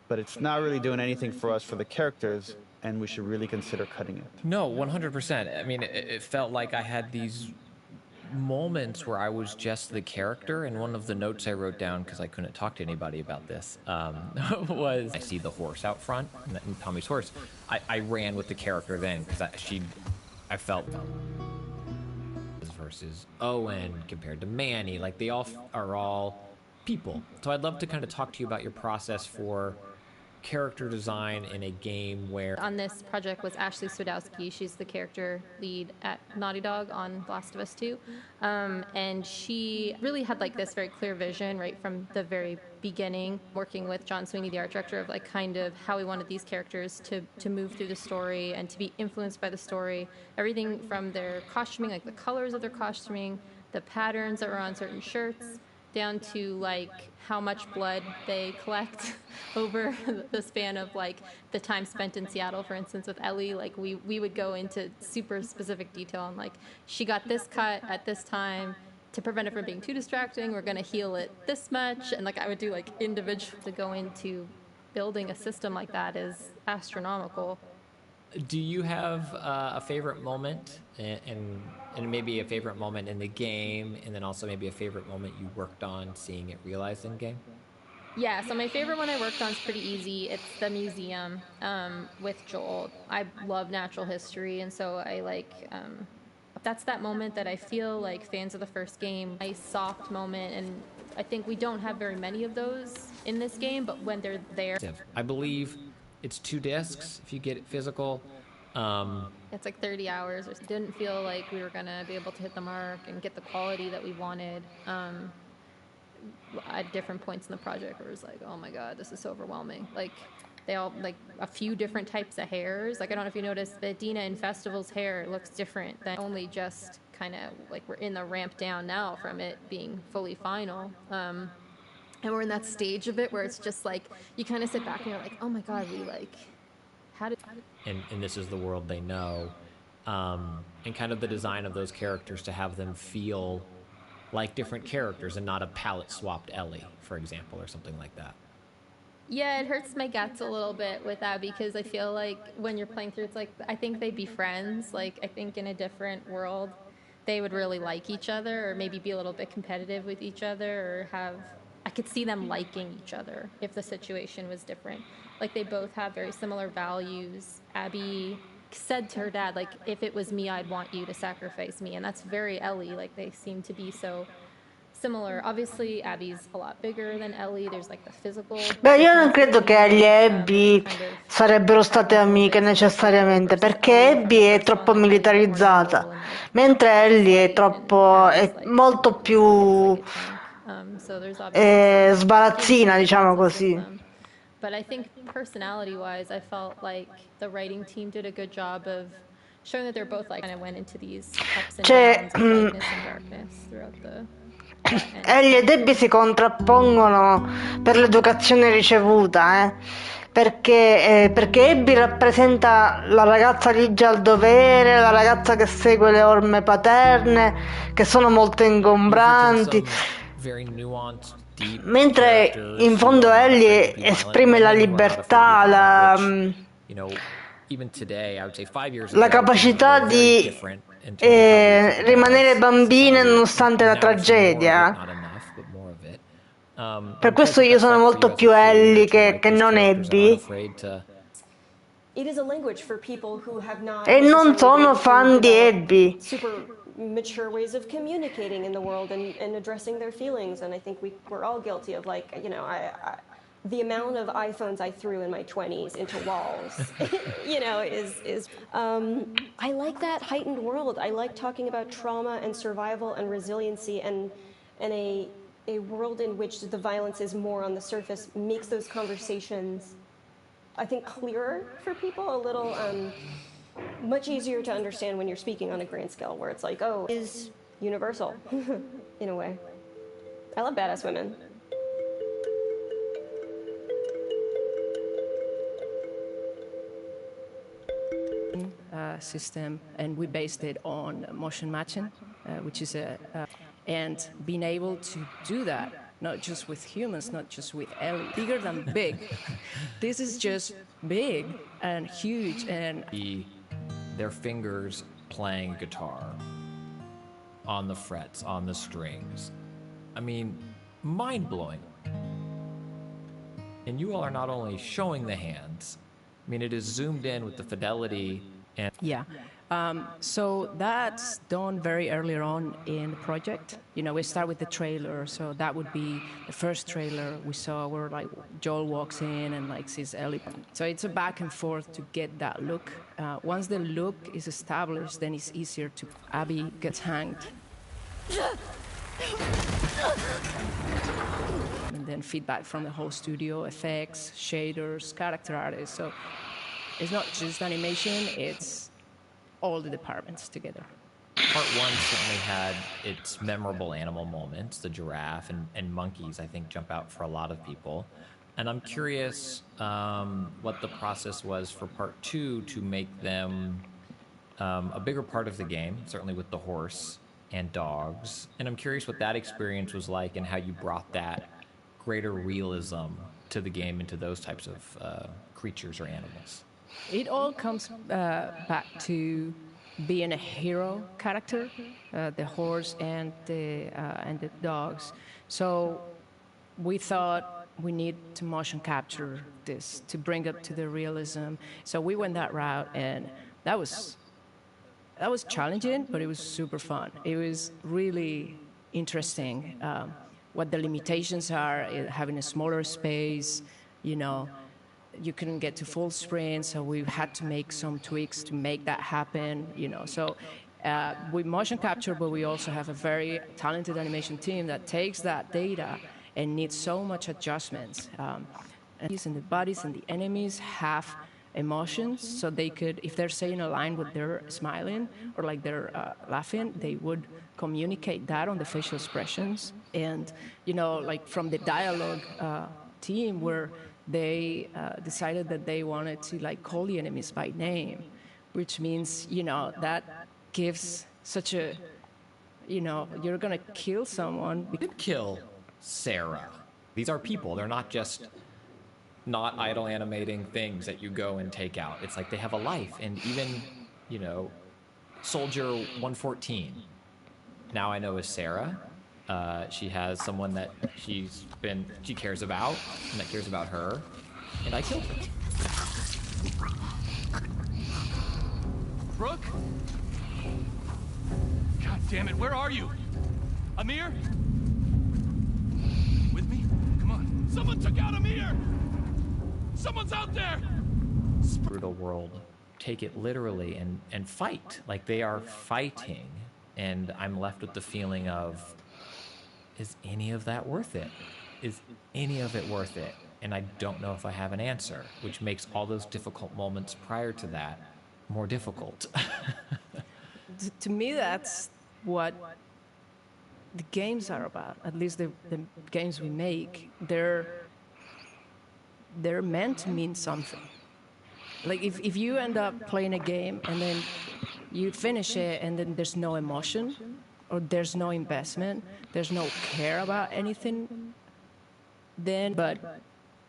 but it's not really doing anything for us for the characters, and we should really consider cutting it. No, 100%. I mean, it felt like I had these moments where I was just the character, and one of the notes I wrote down, because I couldn't talk to anybody about this, was I see the horse out front, and Tommy's horse. I ran with the character then, because I felt versus Owen compared to Manny, like they all are all people. So I'd love to kind of talk to you about your process for character design in a game where... On this project was Ashley Swedowski. She's the character lead at Naughty Dog on Last of Us 2. And she really had like this very clear vision right from the very beginning, working with John Sweeney, the art director, of like kind of how we wanted these characters to move through the story and to be influenced by the story. Everything from their costuming, like the colors of their costuming, the patterns that were on certain shirts, down to like how much blood they collect over the span of like the time spent in Seattle, for instance, with Ellie. Like we would go into super specific detail on like, she got this cut at this time to prevent it from being too distracting. We're going to heal it this much. And like I would do like individual to go into building a system like that is astronomical. Do you have a favorite moment and maybe a favorite moment in the game, and then also maybe a favorite moment you worked on seeing it realized in game? Yeah, so my favorite one I worked on is pretty easy. It's the museum with Joel. I love natural history, and so I like, that's that moment that I feel like fans of the first game, a soft moment, and I think we don't have very many of those in this game, but when they're there. I believe it's 2 discs if you get it physical. It's like 30 hours. It didn't feel like we were going to be able to hit the mark and get the quality that we wanted at different points in the project where it was like, oh my God, this is so overwhelming. Like They all like a few different types of hairs. Like I don't know if you noticed, but Dina in Festival's hair looks different than only just kind of like we're in the ramp down now from it being fully final. And we're in that stage of it where it's just like you kind of sit back and you're like, oh my god, we like how did And this is the world they know, and kind of the design of those characters to have them feel like different characters and not a palette swapped Ellie, for example, or something like that. Yeah, it hurts my guts a little bit with that because I feel like when you're playing through, it's like I think they'd be friends. Like I think in a different world, they would really like each other, or maybe be a little bit competitive with each other, or have. I could see them liking each other if the situation was different. Like they both have very similar values. Abby said to her dad, like, if it was me, I'd want you to sacrifice me, and that's very Ellie. Like they seem to be so similar. Obviously, Abby's a lot bigger than Ellie. There's like the physical. Beh, io non credo che Ellie e Abby sarebbero state amiche necessariamente, perché Abby è troppo militarizzata, mentre Ellie è molto più sbarazzina, diciamo così. But I think personality-wise, I felt like the writing team did a good job of showing that they're both like kind of went into these ups and downs of lightness and darkness throughout the. Ellie e Abby si contrappongono per l'educazione ricevuta, perché Abby rappresenta la ragazza ligia al dovere, la ragazza che segue le orme paterne, che sono molto ingombranti, mentre in fondo Ellie esprime la libertà, la capacità di rimanere bambine nonostante la tragedia. Per questo io sono molto più Ellie che non Abby. E non sono fan di Abby. Mature ways of communicating in the world and addressing their feelings, and I think we're all guilty of, like, you know, the amount of iPhones I threw in my 20s into walls, you know, is I like that heightened world. I like talking about trauma and survival and resiliency, and a world in which the violence is more on the surface makes those conversations, I think, clearer for people, a little much easier to understand when you're speaking on a grand scale, where it's like, oh, is universal in a way. I love badass women. System, and we based it on motion matching, which is and being able to do that not just with humans, not just with Ellie, bigger than big. This is just big and huge, and their fingers playing guitar on the frets, on the strings. I mean, mind-blowing. And you all are not only showing the hands, I mean, it is zoomed in with the fidelity and... Yeah. So that's done very early on in the project. You know, we start with the trailer, so that would be the first trailer we saw where, like, Joel walks in and, like, sees Ellie. So it's a back and forth to get that look. Once the look is established, then it's easier to... Abby gets hanged. And then feedback from the whole studio, effects, shaders, character artists. So it's not just animation, it's all the departments together. Part one certainly had its memorable animal moments. The giraffe and monkeys, I think, jump out for a lot of people. And I'm curious what the process was for part two to make them a bigger part of the game, certainly with the horse and dogs. And I'm curious what that experience was like and how you brought that greater realism to the game and to those types of creatures or animals. It all comes back to being a hero character, the horse and the dogs. So we thought we need to motion capture this to bring it to the realism. So we went that route, and that was challenging, but it was super fun. It was really interesting what the limitations are, having a smaller space, you know. You couldn't get to full sprint, so we had to make some tweaks to make that happen, you know. So we motion capture, but we also have a very talented animation team that takes that data and needs so much adjustments. And the bodies and the enemies have emotions, so they could, if they're saying a line with they're smiling or like they're laughing, they would communicate that on the facial expressions. And, you know, like from the dialogue team where they decided that they wanted to like call the enemies by name, which means, you know, that gives such a, you know, you're gonna kill someone. Kill Sarah. These are people. They're not just not idle animating things that you go and take out. It's like they have a life. And even, you know, Soldier 114, now I know is Sarah. She has someone that she cares about and that cares about her. And I killed her. Brooke? God damn it, where are you? Amir? With me? Come on. Someone took out Amir! Someone's out there! Brutal world take it literally and fight. Like they are fighting. And I'm left with the feeling of, is any of that worth it? Is any of it worth it? And I don't know if I have an answer, which makes all those difficult moments prior to that more difficult. To me, that's what the games are about. At least the games we make, they're meant to mean something. Like if you end up playing a game and then you finish it and then there's no emotion or there's no investment, there's no care about anything, but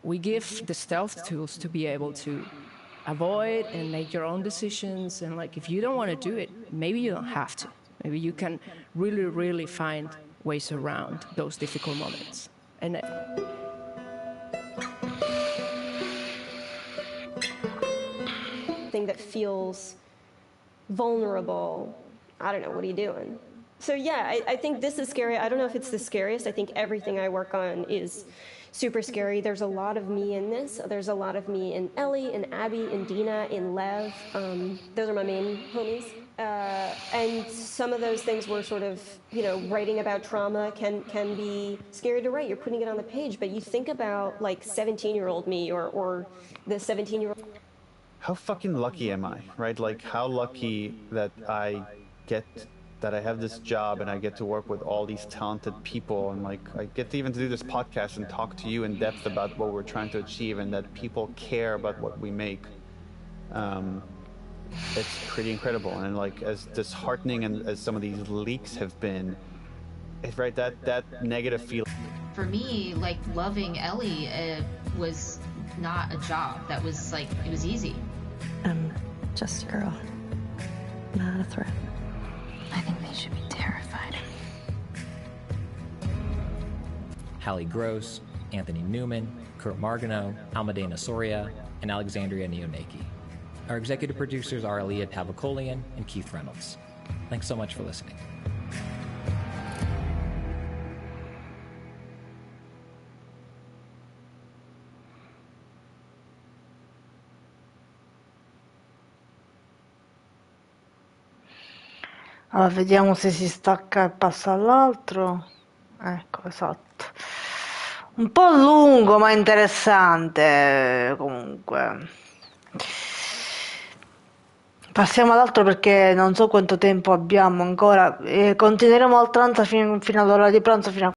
we give the stealth tools to be able to avoid and make your own decisions. And like, if you don't want to do it, maybe you don't have to. Maybe you can really, really find ways around those difficult moments. And thing that feels vulnerable. I don't know, what are you doing? So yeah, I think this is scary. I don't know if it's the scariest. I think everything I work on is super scary. There's a lot of me in this. There's a lot of me in Ellie, in Abby, in Dina, in Lev. Those are my main homies. And some of those things were sort of, you know, writing about trauma can be scary to write. You're putting it on the page, but you think about like 17-year-old me or the 17-year-old. How fucking lucky am I, right? Like, how lucky that I have this job and I get to work with all these talented people, and like I get to even do this podcast and talk to you in depth about what we're trying to achieve, and that people care about what we make. It's pretty incredible. And like, as disheartening and as some of these leaks have been, it's right, that negative feeling. For me, like, loving Ellie was not a job. That was like, it was easy. I'm just a girl, not a threat. I think they should be terrified of me. Hallie Gross, Anthony Newman, Kurt Margano, Almudena Soria, and Alexandria Neonaki. Our executive producers are Aaliyah Tavakolian and Keith Reynolds. Thanks so much for listening. Allora, vediamo se si stacca e passa all'altro. Ecco, esatto. Un po' lungo, ma interessante, comunque. Passiamo all'altro perché non so quanto tempo abbiamo ancora. Continueremo a oltranza fino all'ora di pranzo, fino a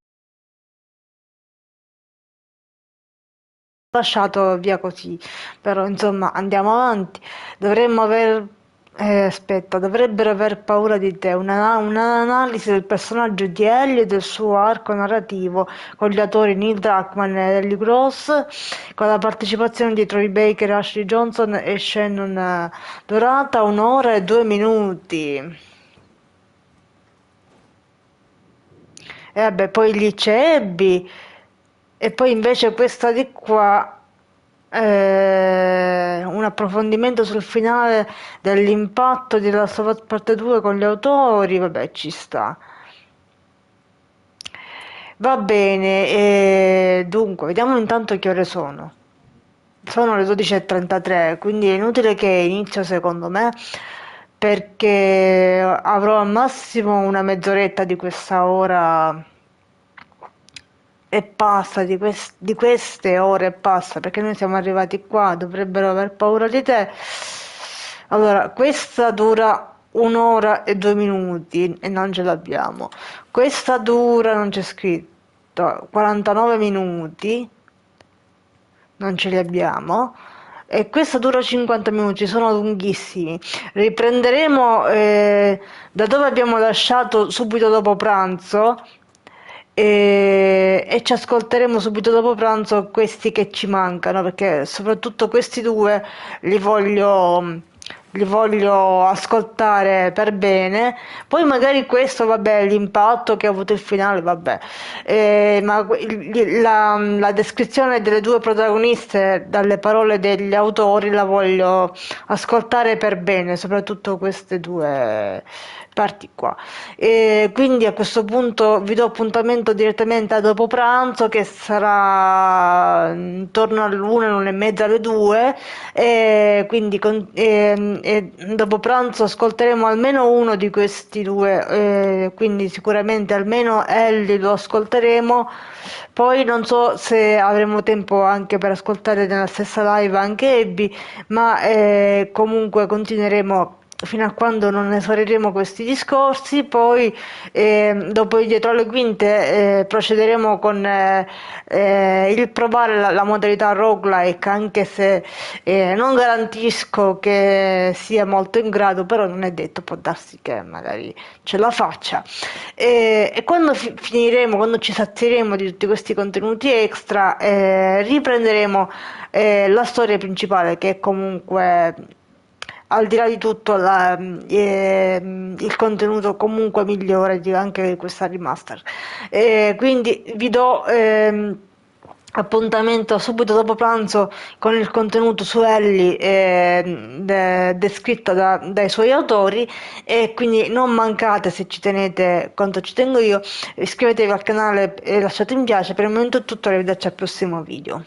lasciato via così. Però, insomma, andiamo avanti. Dovremmo aver... dovrebbero aver paura di te. Un'analisi del personaggio di Ellie e del suo arco narrativo con gli autori Neil Druckmann e Ellie Gross, con la partecipazione di Troy Baker, Ashley Johnson e Shannon, durata 1 ora e 2 minuti. E vabbè, poi lì c'è Abby, e poi invece questa di qua, un approfondimento sul finale dell'impatto di Last of Us Parte 2 con gli autori. Vabbè, ci sta. Va bene, dunque, vediamo intanto che ore sono. Sono le 12:33, quindi è inutile che inizio secondo me, perché avrò al massimo una mezz'oretta di questa ora e passa, di queste ore e passa, perché noi siamo arrivati qua, dovrebbero aver paura di te. Allora, questa dura 1 ora e 2 minuti e non ce l'abbiamo. Questa dura, non c'è scritto, 49 minuti, non ce li abbiamo. E questa dura 50 minuti, sono lunghissimi. Riprenderemo da dove abbiamo lasciato subito dopo pranzo e ci ascolteremo subito dopo pranzo questi che ci mancano, perché soprattutto questi due li voglio, li voglio ascoltare per bene. Poi magari questo, vabbè, l'impatto che ha avuto il finale, vabbè. Ma la descrizione delle due protagoniste dalle parole degli autori la voglio ascoltare per bene, soprattutto queste due parti qua. E quindi a questo punto vi do appuntamento direttamente a dopo pranzo, che sarà intorno all'una, l'una e mezza, alle 2, e quindi dopo pranzo ascolteremo almeno uno di questi due, quindi sicuramente almeno Ellie lo ascolteremo. Poi non so se avremo tempo anche per ascoltare nella stessa live anche Abby, ma comunque continueremo fino a quando non esauriremo questi discorsi. Poi dopo il dietro le quinte procederemo con il provare la modalità roguelike, anche se non garantisco che sia molto in grado, però non è detto, può darsi che magari ce la faccia. E quando finiremo, quando ci sazieremo di tutti questi contenuti extra, riprenderemo la storia principale, che è comunque, al di là di tutto, il contenuto comunque migliore anche di questa remaster. Quindi vi do appuntamento subito dopo pranzo con il contenuto su Ellie descritto dai suoi autori, e quindi non mancate, se ci tenete quanto ci tengo io, iscrivetevi al canale e lasciate mi piace. Per il momento è tutto, arrivederci al prossimo video.